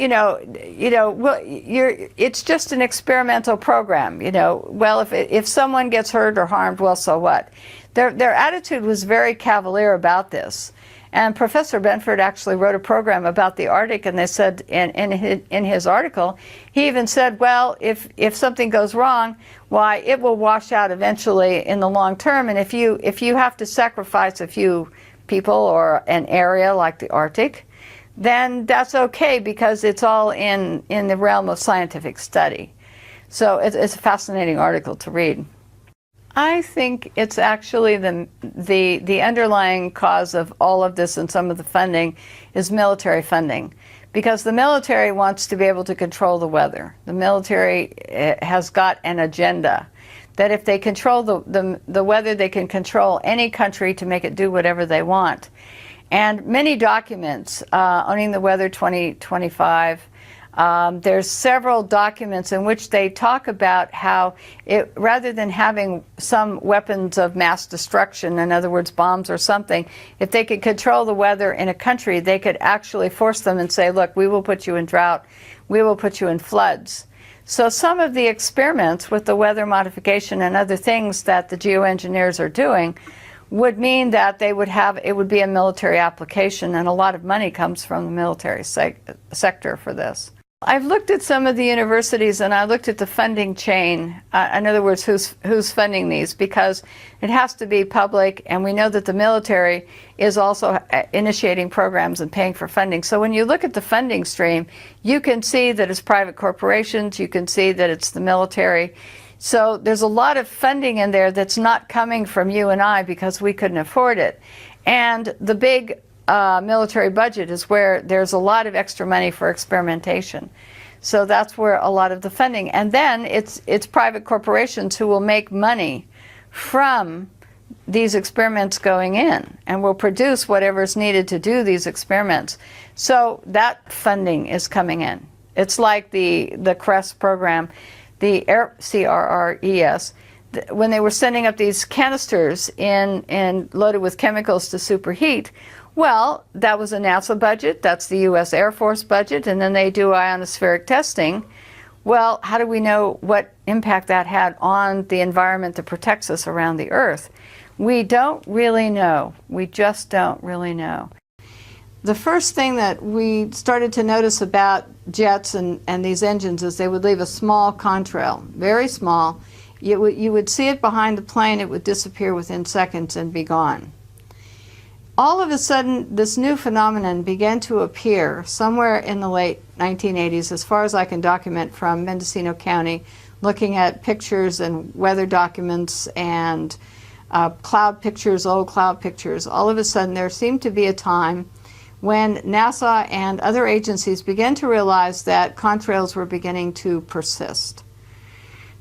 it's just an experimental program. Well, if someone gets hurt or harmed, well, so what? Their attitude was very cavalier about this. And Professor Benford actually wrote a program about the Arctic, and they said in his article, he even said, well, if something goes wrong, why, it will wash out eventually in the long term. And if you have to sacrifice a few people or an area like the Arctic, then that's okay, because it's all in the realm of scientific study. So it's a fascinating article to read. I think it's actually the underlying cause of all of this, and some of the funding is military funding, because the military wants to be able to control the weather. The military has got an agenda that if they control the weather, they can control any country to make it do whatever they want. And many documents, Owning the Weather 2025, there's several documents in which they talk about how rather than having some weapons of mass destruction, in other words, bombs or something, if they could control the weather in a country, they could actually force them and say, look, we will put you in drought, we will put you in floods. So some of the experiments with the weather modification and other things that the geoengineers are doing would mean that it would be a military application, and a lot of money comes from the military sector for this. I've looked at some of the universities and I looked at the funding chain. In other words, who's funding these, because it has to be public, and we know that the military is also initiating programs and paying for funding. So when you look at the funding stream, you can see that it's private corporations, you can see that it's the military. So there's a lot of funding in there that's not coming from you and I because we couldn't afford it. And the big military budget is where there's a lot of extra money for experimentation. So that's where a lot of the funding, and then it's private corporations who will make money from these experiments going in and will produce whatever is needed to do these experiments. So that funding is coming in. It's like the CRES program, the CRRES, when they were sending up these canisters in loaded with chemicals to superheat. Well, that was a NASA budget, that's the US Air Force budget, and then they do ionospheric testing. Well, how do we know what impact that had on the environment that protects us around the Earth? We don't really know. We just don't really know. The first thing that we started to notice about jets and these engines is they would leave a small contrail, very small. You would see it behind the plane, it would disappear within seconds and be gone. All of a sudden, this new phenomenon began to appear somewhere in the late 1980s, as far as I can document from Mendocino County, looking at pictures and weather documents and cloud pictures, old cloud pictures. All of a sudden, there seemed to be a time when NASA and other agencies began to realize that contrails were beginning to persist.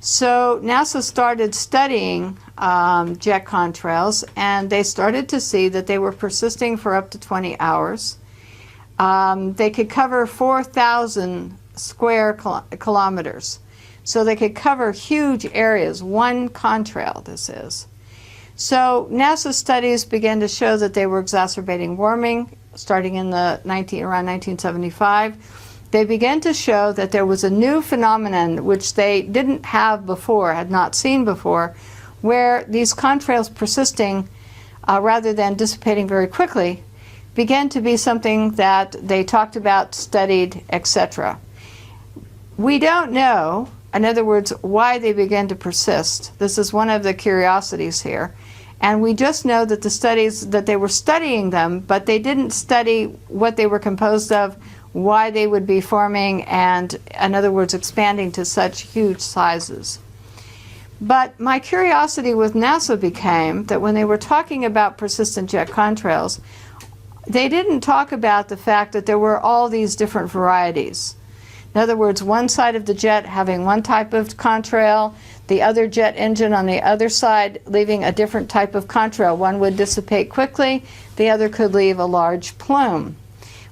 So NASA started studying jet contrails, and they started to see that they were persisting for up to 20 hours. They could cover 4,000 square kilometers. So they could cover huge areas, one contrail this is. So NASA studies began to show that they were exacerbating warming starting in around 1975. They began to show that there was a new phenomenon which they didn't have before, had not seen before, where these contrails persisting rather than dissipating very quickly began to be something that they talked about, studied, etc. We don't know, in other words, why they began to persist. This is one of the curiosities here. And we just know that the studies, that they were studying them, but they didn't study what they were composed of, why they would be forming, and in other words expanding to such huge sizes. But my curiosity with NASA became that when they were talking about persistent jet contrails, they didn't talk about the fact that there were all these different varieties. In other words, one side of the jet having one type of contrail, the other jet engine on the other side leaving a different type of contrail. One would dissipate quickly, the other could leave a large plume.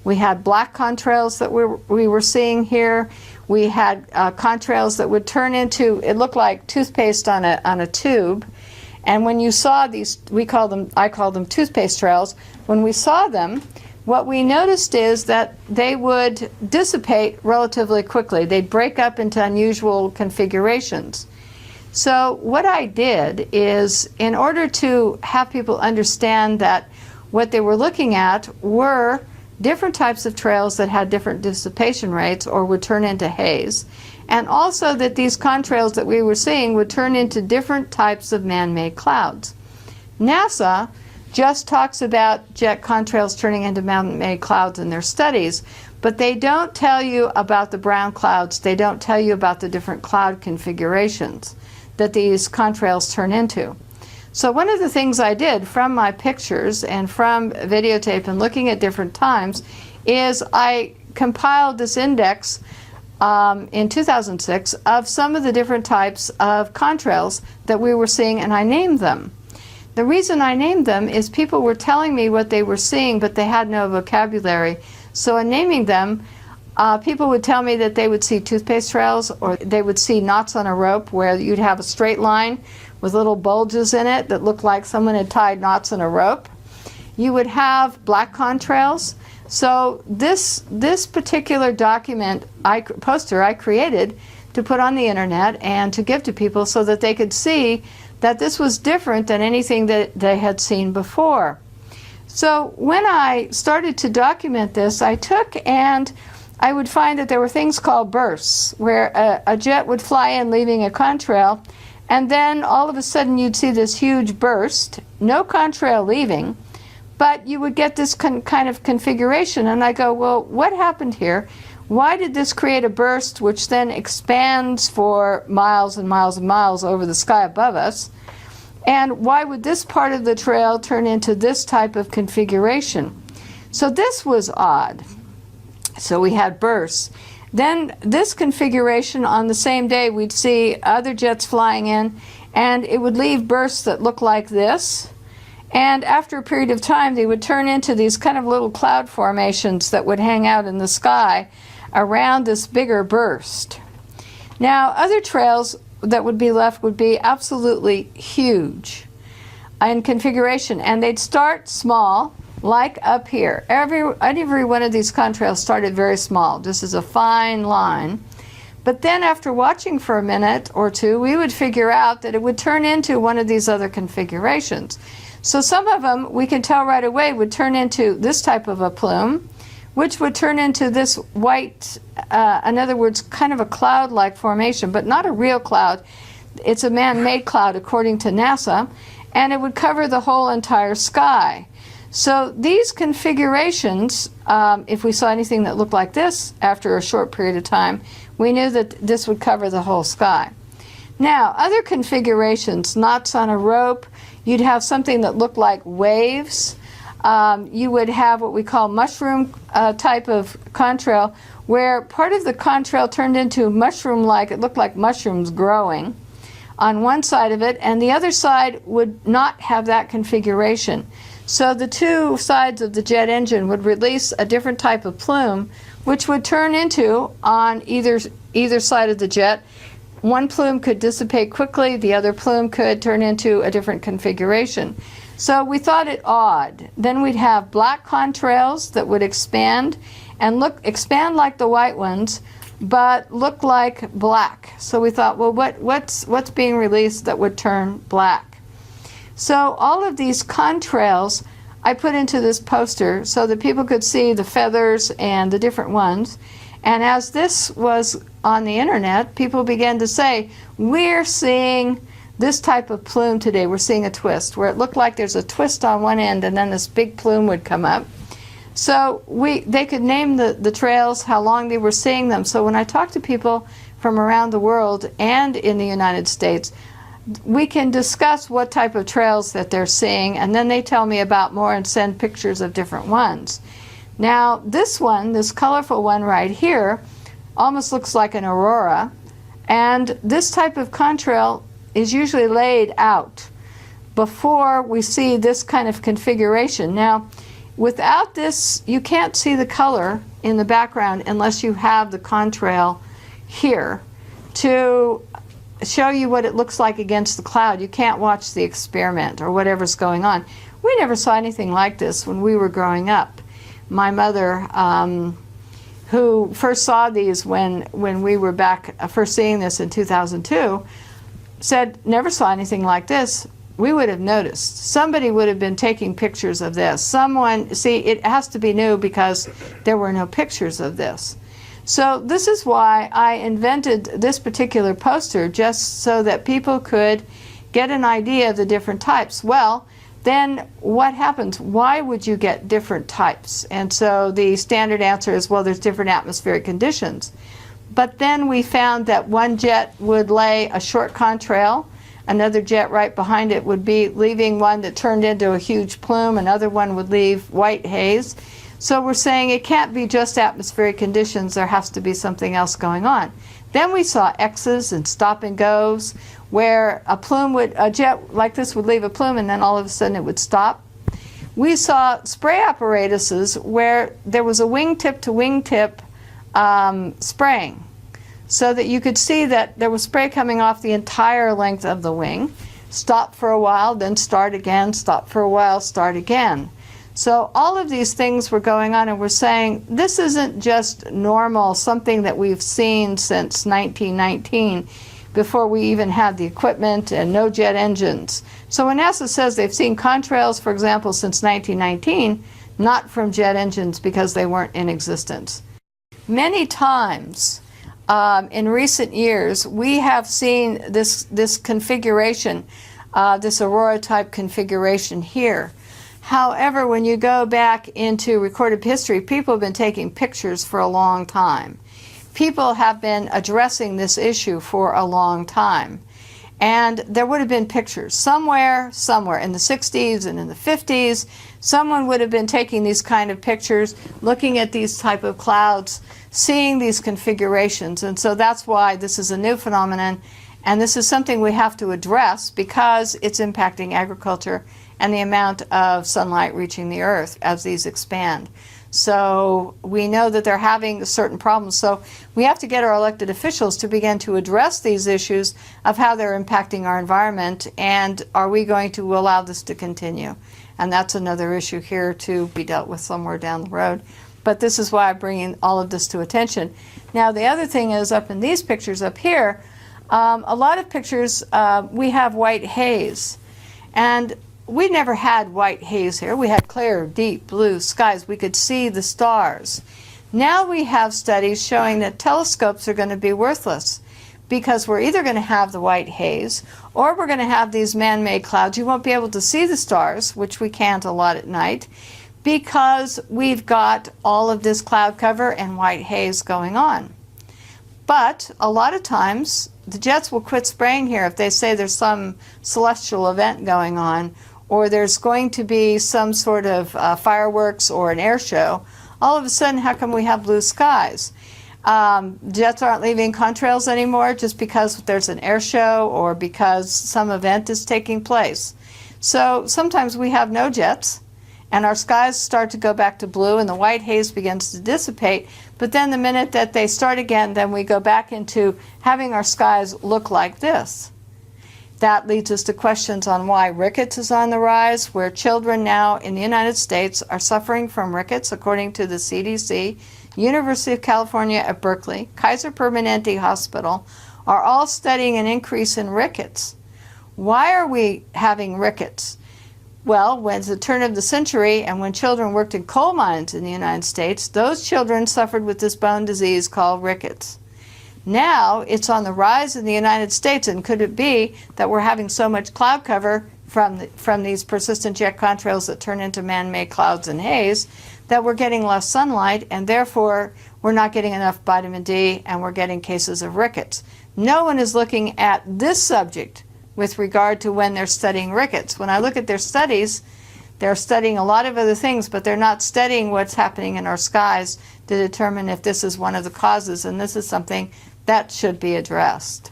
We had black contrails that we were seeing here. We had contrails that would turn into, it looked like toothpaste on a tube. And when you saw these, I call them toothpaste trails. When we saw them, what we noticed is that they would dissipate relatively quickly. They'd break up into unusual configurations. So what I did is, in order to have people understand that what they were looking at were different types of trails that had different dissipation rates or would turn into haze, and also that these contrails that we were seeing would turn into different types of man-made clouds. NASA just talks about jet contrails turning into man-made clouds in their studies, but they don't tell you about the brown clouds. They don't tell you about the different cloud configurations that these contrails turn into. So one of the things I did from my pictures and from videotape and looking at different times is I compiled this index in 2006 of some of the different types of contrails that we were seeing, and I named them. The reason I named them is people were telling me what they were seeing, but they had no vocabulary. So in naming them, people would tell me that they would see toothpaste trails, or they would see knots on a rope where you'd have a straight line with little bulges in it that looked like someone had tied knots in a rope. You would have black contrails. So this particular document, poster I created to put on the internet and to give to people so that they could see that this was different than anything that they had seen before. So when I started to document this, I took and I would find that there were things called bursts, where a jet would fly in leaving a contrail, and then all of a sudden you'd see this huge burst, no contrail leaving, but you would get this kind of configuration. And I go, well, what happened here? Why did this create a burst which then expands for miles and miles and miles over the sky above us? And why would this part of the trail turn into this type of configuration? So this was odd. So we had bursts. Then this configuration, on the same day we'd see other jets flying in, and it would leave bursts that look like this. And after a period of time they would turn into these kind of little cloud formations that would hang out in the sky around this bigger burst. Now other trails that would be left would be absolutely huge in configuration, and they'd start small, like up here. Every one of these contrails started very small, just as a fine line. But then after watching for a minute or two, we would figure out that it would turn into one of these other configurations. So some of them, we can tell right away, would turn into this type of a plume, which would turn into this white, in other words, kind of a cloud-like formation, but not a real cloud. It's a man-made cloud according to NASA, and it would cover the whole entire sky. So these configurations, if we saw anything that looked like this after a short period of time, we knew that this would cover the whole sky. Now, other configurations, knots on a rope, you'd have something that looked like waves. You would have what we call mushroom type of contrail, where part of the contrail turned into mushroom-like, it looked like mushrooms growing on one side of it, and the other side would not have that configuration. So the two sides of the jet engine would release a different type of plume, which would turn into, on either side of the jet, one plume could dissipate quickly, the other plume could turn into a different configuration. So we thought it odd. Then we'd have black contrails that would expand and expand like the white ones, but look like black. So we thought, well, what's being released that would turn black? So all of these contrails I put into this poster so that people could see the feathers and the different ones. And as this was on the internet, people began to say, we're seeing this type of plume today. We're seeing a twist, where it looked like there's a twist on one end and then this big plume would come up. So they could name the trails, how long they were seeing them. So when I talk to people from around the world and in the United States, we can discuss what type of trails that they're seeing, and then they tell me about more and send pictures of different ones. Now this one, this colorful one right here, almost looks like an aurora, and this type of contrail is usually laid out before we see this kind of configuration. Now without this, you can't see the color in the background unless you have the contrail here to show you what it looks like against the cloud. You can't watch the experiment or whatever's going on. We never saw anything like this when we were growing up. My mother, who first saw these when we were back first seeing this in 2002, said, never saw anything like this. We would have noticed. Somebody would have been taking pictures of this. Someone, see, it has to be new because there were no pictures of this. So this is why I invented this particular poster, just so that people could get an idea of the different types. Well, then what happens? Why would you get different types? And so the standard answer is, well, there's different atmospheric conditions. But then we found that one jet would lay a short contrail, another jet right behind it would be leaving one that turned into a huge plume, another one would leave white haze. So we're saying it can't be just atmospheric conditions, there has to be something else going on. Then we saw X's and stop and goes, where a jet like this would leave a plume and then all of a sudden it would stop. We saw spray apparatuses where there was a wingtip to wingtip spraying, so that you could see that there was spray coming off the entire length of the wing. Stop for a while, then start again, stop for a while, start again. So all of these things were going on, and we're saying this isn't just normal, something that we've seen since 1919, before we even had the equipment and no jet engines. So when NASA says they've seen contrails, for example, since 1919, not from jet engines because they weren't in existence. Many times in recent years, we have seen this configuration, this aurora type configuration here. However, when you go back into recorded history, people have been taking pictures for a long time. People have been addressing this issue for a long time. And there would have been pictures somewhere in the 60s and in the 50s. Someone would have been taking these kind of pictures, looking at these type of clouds, seeing these configurations. And so that's why this is a new phenomenon. And this is something we have to address because it's impacting agriculture and the amount of sunlight reaching the earth as these expand. So we know that they're having certain problems. So we have to get our elected officials to begin to address these issues of how they're impacting our environment, and are we going to allow this to continue? And that's another issue here to be dealt with somewhere down the road. But this is why I'm bringing all of this to attention. Now the other thing is, up in these pictures up here, a lot of pictures we have white haze. And we never had white haze here. We had clear, deep blue skies. We could see the stars. Now we have studies showing that telescopes are going to be worthless because we're either going to have the white haze or we're going to have these man-made clouds. You won't be able to see the stars, which we can't a lot at night, because we've got all of this cloud cover and white haze going on. But a lot of times the jets will quit spraying here if they say there's some celestial event going on, or there's going to be some sort of fireworks or an air show. All of a sudden, how come we have blue skies? Jets aren't leaving contrails anymore just because there's an air show or because some event is taking place. So sometimes we have no jets and our skies start to go back to blue and the white haze begins to dissipate. But then the minute that they start again, then we go back into having our skies look like this. That leads us to questions on why rickets is on the rise, where children now in the United States are suffering from rickets, according to the CDC, University of California at Berkeley, Kaiser Permanente Hospital, are all studying an increase in rickets. Why are we having rickets? Well, when it's the turn of the century and when children worked in coal mines in the United States, those children suffered with this bone disease called rickets. Now it's on the rise in the United States, and could it be that we're having so much cloud cover from these persistent jet contrails that turn into man-made clouds and haze that we're getting less sunlight, and therefore we're not getting enough vitamin D and we're getting cases of rickets. No one is looking at this subject with regard to when they're studying rickets. When I look at their studies, they're studying a lot of other things, but they're not studying what's happening in our skies to determine if this is one of the causes, and this is something that should be addressed.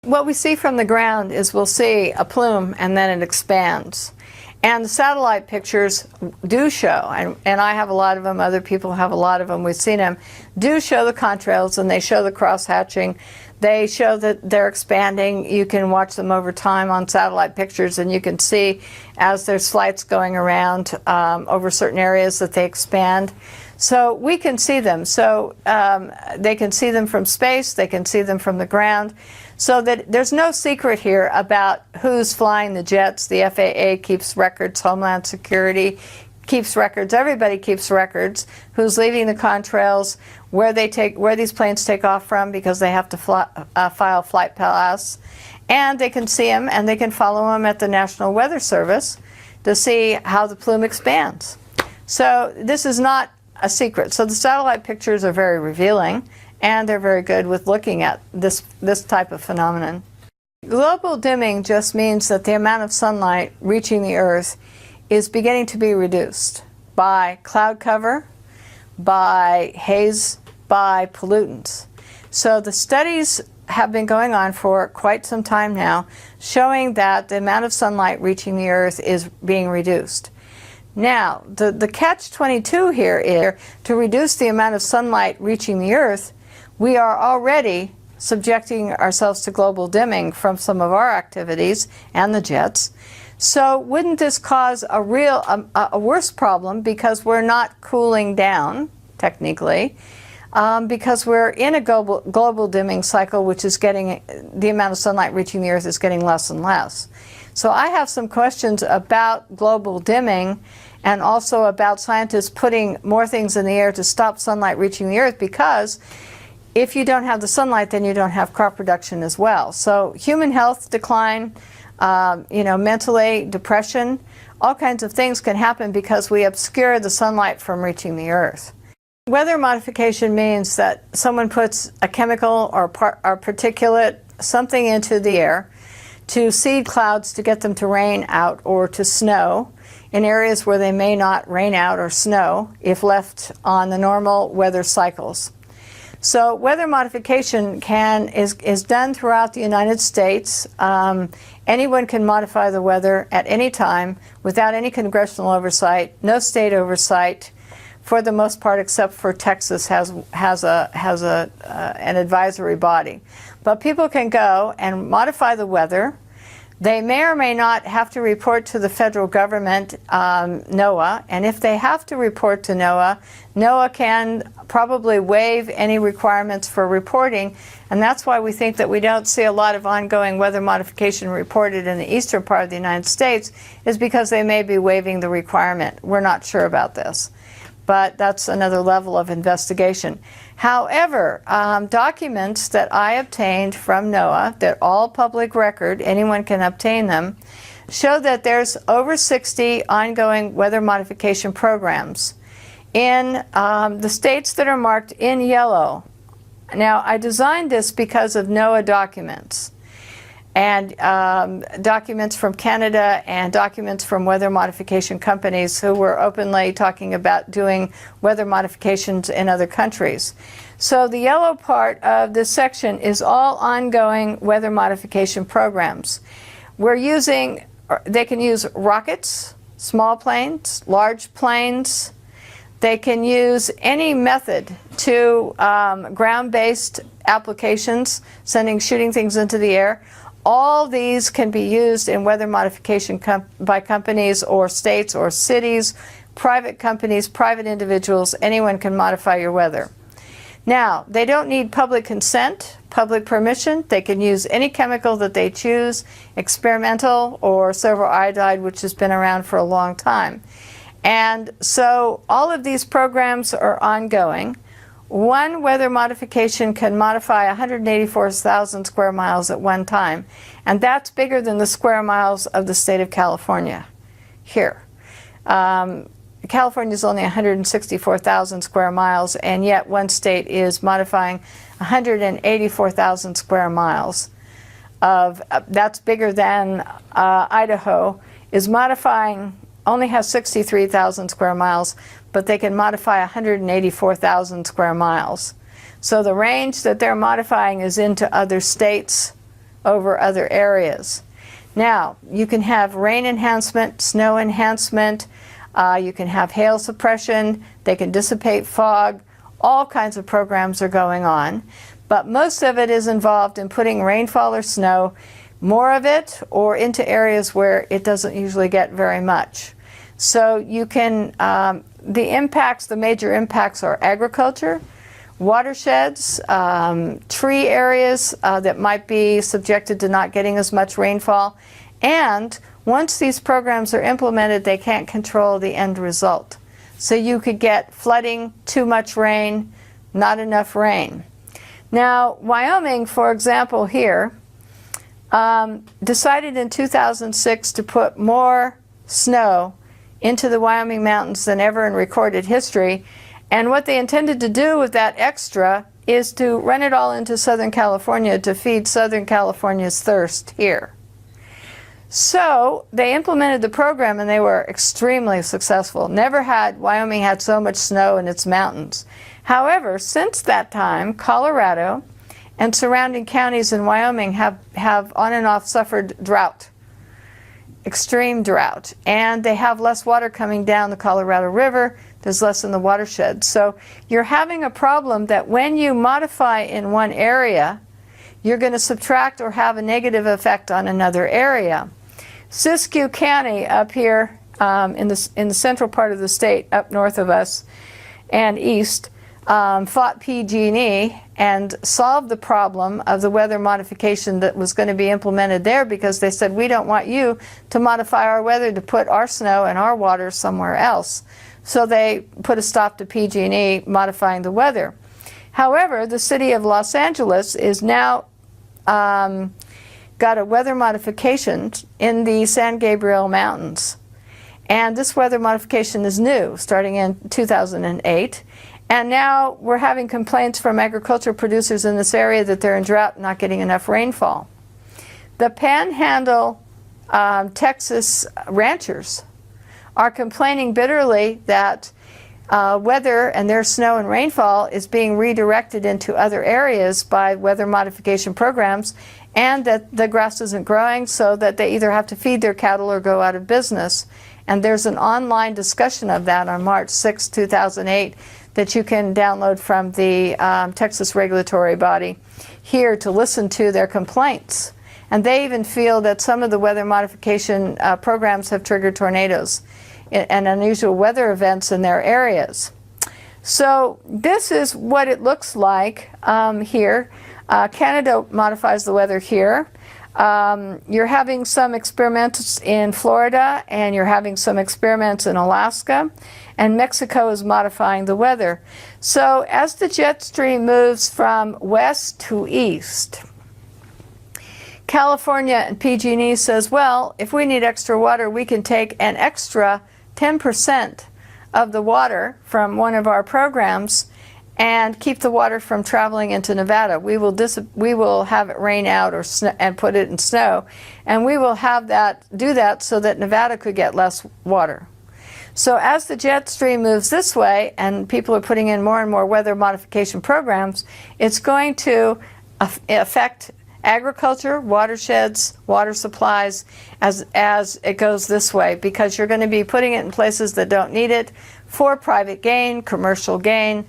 What we see from the ground is we'll see a plume and then it expands. And the satellite pictures do show, and I have a lot of them, other people have a lot of them, we've seen them, do show the contrails and they show the cross-hatching. They show that they're expanding. You can watch them over time on satellite pictures, and you can see as there's flights going around over certain areas that they expand. So we can see them. So they can see them from space, they can see them from the ground. So that there's no secret here about who's flying the jets. The FAA keeps records, Homeland Security keeps records, everybody keeps records, who's leaving the contrails, where these planes take off from, because they have to file flight pass. And they can see them and they can follow them at the National Weather Service to see how the plume expands. So this is not a secret. So the satellite pictures are very revealing, and they're very good with looking at this type of phenomenon. Global dimming just means that the amount of sunlight reaching the Earth is beginning to be reduced by cloud cover, by haze, by pollutants. So the studies have been going on for quite some time now, showing that the amount of sunlight reaching the Earth is being reduced. Now, the catch-22 here is, to reduce the amount of sunlight reaching the Earth, we are already subjecting ourselves to global dimming from some of our activities and the jets. So wouldn't this cause a worse problem, because we're not cooling down, technically, because we're in a global dimming cycle, which is getting, the amount of sunlight reaching the Earth is getting less and less. So I have some questions about global dimming and also about scientists putting more things in the air to stop sunlight reaching the earth, because if you don't have the sunlight, then you don't have crop production as well. So human health decline, mentally, depression, all kinds of things can happen because we obscure the sunlight from reaching the earth. Weather modification means that someone puts a chemical or particulate, something into the air to seed clouds to get them to rain out or to snow in areas where they may not rain out or snow if left on the normal weather cycles. So weather modification is done throughout the United States. Anyone can modify the weather at any time without any congressional oversight, no state oversight, for the most part, except for Texas has an advisory body. But people can go and modify the weather. They may or may not have to report to the federal government, NOAA, and if they have to report to NOAA, NOAA can probably waive any requirements for reporting, and that's why we think that we don't see a lot of ongoing weather modification reported in the eastern part of the United States, is because they may be waiving the requirement. We're not sure about this, but that's another level of investigation. However, documents that I obtained from NOAA, that all public record, anyone can obtain them, show that there's over 60 ongoing weather modification programs in the states that are marked in yellow. Now, I designed this because of NOAA documents, and documents from Canada and documents from weather modification companies who were openly talking about doing weather modifications in other countries. So the yellow part of this section is all ongoing weather modification programs. They can use rockets, small planes, large planes. They can use any method to ground-based applications, shooting things into the air. All these can be used in weather modification by companies or states or cities, private companies, private individuals. Anyone can modify your weather. Now, they don't need public consent, public permission. They can use any chemical that they choose, experimental or silver iodide, which has been around for a long time. And so all of these programs are ongoing. One weather modification can modify 184,000 square miles at one time, and that's bigger than the square miles of the state of California here. California is only 164,000 square miles, and yet one state is modifying 184,000 square miles. That's bigger than Idaho is modifying, only has 63,000 square miles, but they can modify 184,000 square miles. So the range that they're modifying is into other states over other areas. Now, you can have rain enhancement, snow enhancement, you can have hail suppression, they can dissipate fog, all kinds of programs are going on. But most of it is involved in putting rainfall or snow, more of it, or into areas where it doesn't usually get very much. So you can, the major impacts are agriculture, watersheds, tree areas that might be subjected to not getting as much rainfall, and once these programs are implemented, they can't control the end result. So you could get flooding, too much rain, not enough rain. Now, Wyoming, for example, here, decided in 2006 to put more snow into the Wyoming mountains than ever in recorded history. And what they intended to do with that extra is to run it all into Southern California to feed Southern California's thirst here. So they implemented the program, and they were extremely successful. Never had Wyoming had so much snow in its mountains. However, since that time, Colorado and surrounding counties in Wyoming have on and off suffered drought, extreme drought, and they have less water coming down the Colorado River. There's less in the watershed. So you're having a problem that when you modify in one area, you're going to subtract or have a negative effect on another area. Siskiyou County up here in the central part of the state, up north of us and east, fought PG&E and solved the problem of the weather modification that was going to be implemented there, because they said, we don't want you to modify our weather to put our snow and our water somewhere else. So they put a stop to PG&E modifying the weather. However, the city of Los Angeles is now got a weather modification in the San Gabriel Mountains. And this weather modification is new, starting in 2008. And now we're having complaints from agricultural producers in this area that they're in drought, not getting enough rainfall. The Panhandle, Texas ranchers are complaining bitterly that weather and their snow and rainfall is being redirected into other areas by weather modification programs, and that the grass isn't growing, so that they either have to feed their cattle or go out of business. And there's an online discussion of that on March 6, 2008 that you can download from the Texas regulatory body here to listen to their complaints. And they even feel that some of the weather modification programs have triggered tornadoes and unusual weather events in their areas. So this is what it looks like here. Canada modifies the weather here. You're having some experiments in Florida, and you're having some experiments in Alaska, and Mexico is modifying the weather. So as the jet stream moves from west to east, California and PG&E says, well, if we need extra water, we can take an extra 10% of the water from one of our programs and keep the water from traveling into Nevada. We will have it rain out or and put it in snow, and we will have that do that so that Nevada could get less water. So as the jet stream moves this way, and people are putting in more and more weather modification programs, it's going to affect agriculture, watersheds, water supplies as it goes this way, because you're going to be putting it in places that don't need it for private gain, commercial gain.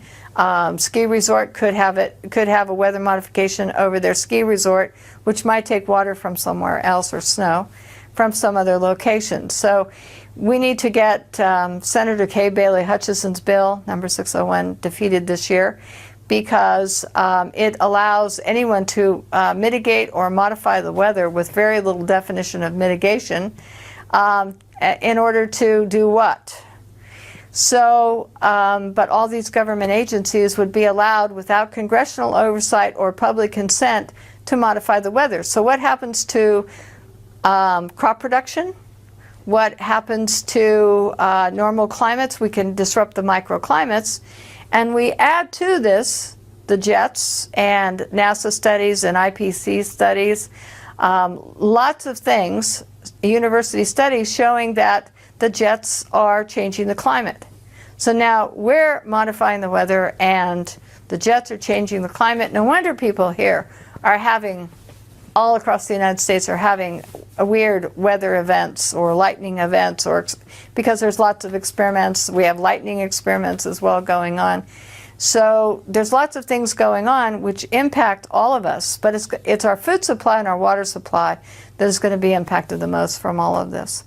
Ski resort could have a weather modification over their ski resort, which might take water from somewhere else or snow from some other location. So we need to get Senator Kay Bailey Hutchison's bill, number 601, defeated this year, because it allows anyone to mitigate or modify the weather with very little definition of mitigation in order to do what? So, but all these government agencies would be allowed without congressional oversight or public consent to modify the weather. So what happens to crop production? What happens to normal climates? We can disrupt the microclimates. And we add to this the jets and NASA studies and IPC studies, lots of things, university studies showing that the jets are changing the climate. So now we're modifying the weather and the jets are changing the climate. No wonder people here are having, all across the United States, are having weird weather events or lightning events, or because there's lots of experiments. We have lightning experiments as well going on. So there's lots of things going on which impact all of us, but it's our food supply and our water supply that is going to be impacted the most from all of this.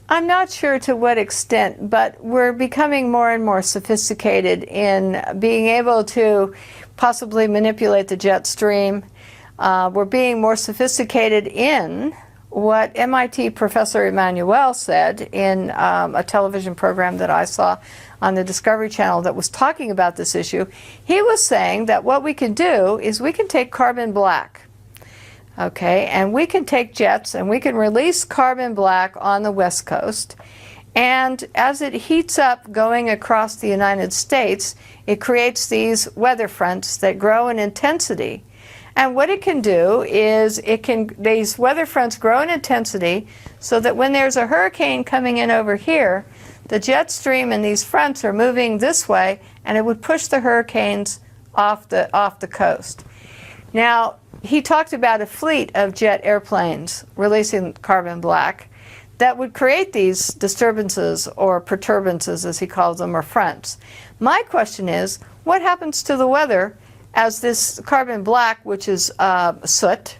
I'm not sure to what extent, but we're becoming more and more sophisticated in being able to possibly manipulate the jet stream. We're being more sophisticated in what MIT Professor Emanuel said in a television program that I saw on the Discovery Channel that was talking about this issue. He was saying that what we can do is we can take carbon black, okay, and we can take jets and we can release carbon black on the West Coast, and as it heats up going across the United States, it creates these weather fronts that grow in intensity. And what it can do is these weather fronts grow in intensity so that when there's a hurricane coming in over here, the jet stream and these fronts are moving this way, and it would push the hurricanes off the coast. Now, he talked about a fleet of jet airplanes releasing carbon black that would create these disturbances or perturbances, as he calls them, or fronts. My question is, what happens to the weather as this carbon black, which is soot,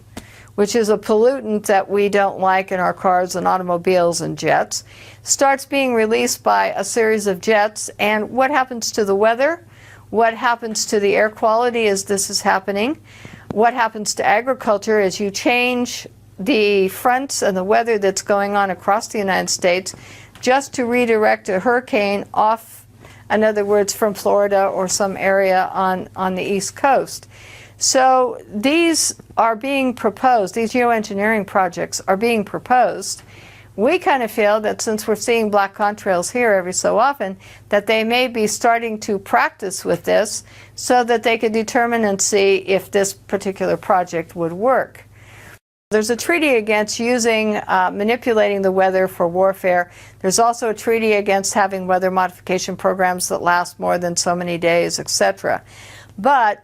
which is a pollutant that we don't like in our cars and automobiles and jets, starts being released by a series of jets, and what happens to the weather? What happens to the air quality as this is happening? What happens to agriculture as you change the fronts and the weather that's going on across the United States just to redirect a hurricane off, in other words, from Florida or some area on the East Coast? So these are being proposed, these geoengineering projects are being proposed. We kind of feel that since we're seeing black contrails here every so often, that they may be starting to practice with this so that they could determine and see if this particular project would work. There's a treaty against manipulating the weather for warfare. There's also a treaty against having weather modification programs that last more than so many days, etc. But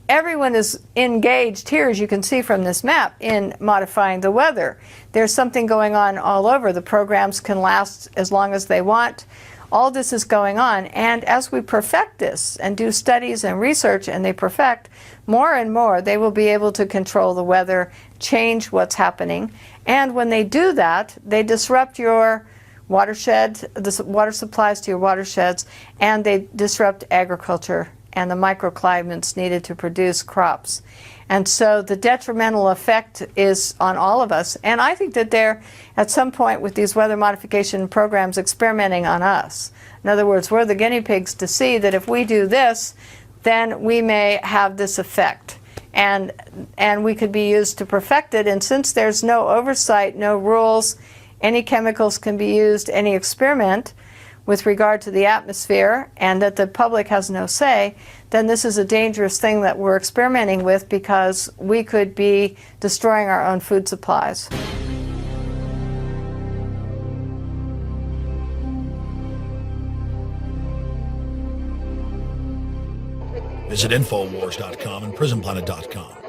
everyone is engaged here, as you can see from this map, in modifying the weather. There's something going on all over. The programs can last as long as they want. All this is going on, and as we perfect this and do studies and research and they perfect, more and more they will be able to control the weather, change what's happening, and when they do that, they disrupt your watershed, the water supplies to your watersheds, and they disrupt agriculture and the microclimates needed to produce crops. And so the detrimental effect is on all of us. And I think that they're, at some point with these weather modification programs, experimenting on us. In other words, we're the guinea pigs to see that if we do this, then we may have this effect. And we could be used to perfect it. And since there's no oversight, no rules, any chemicals can be used, any experiment, with regard to the atmosphere, and that the public has no say, then this is a dangerous thing that we're experimenting with, because we could be destroying our own food supplies. Visit Infowars.com and PrisonPlanet.com.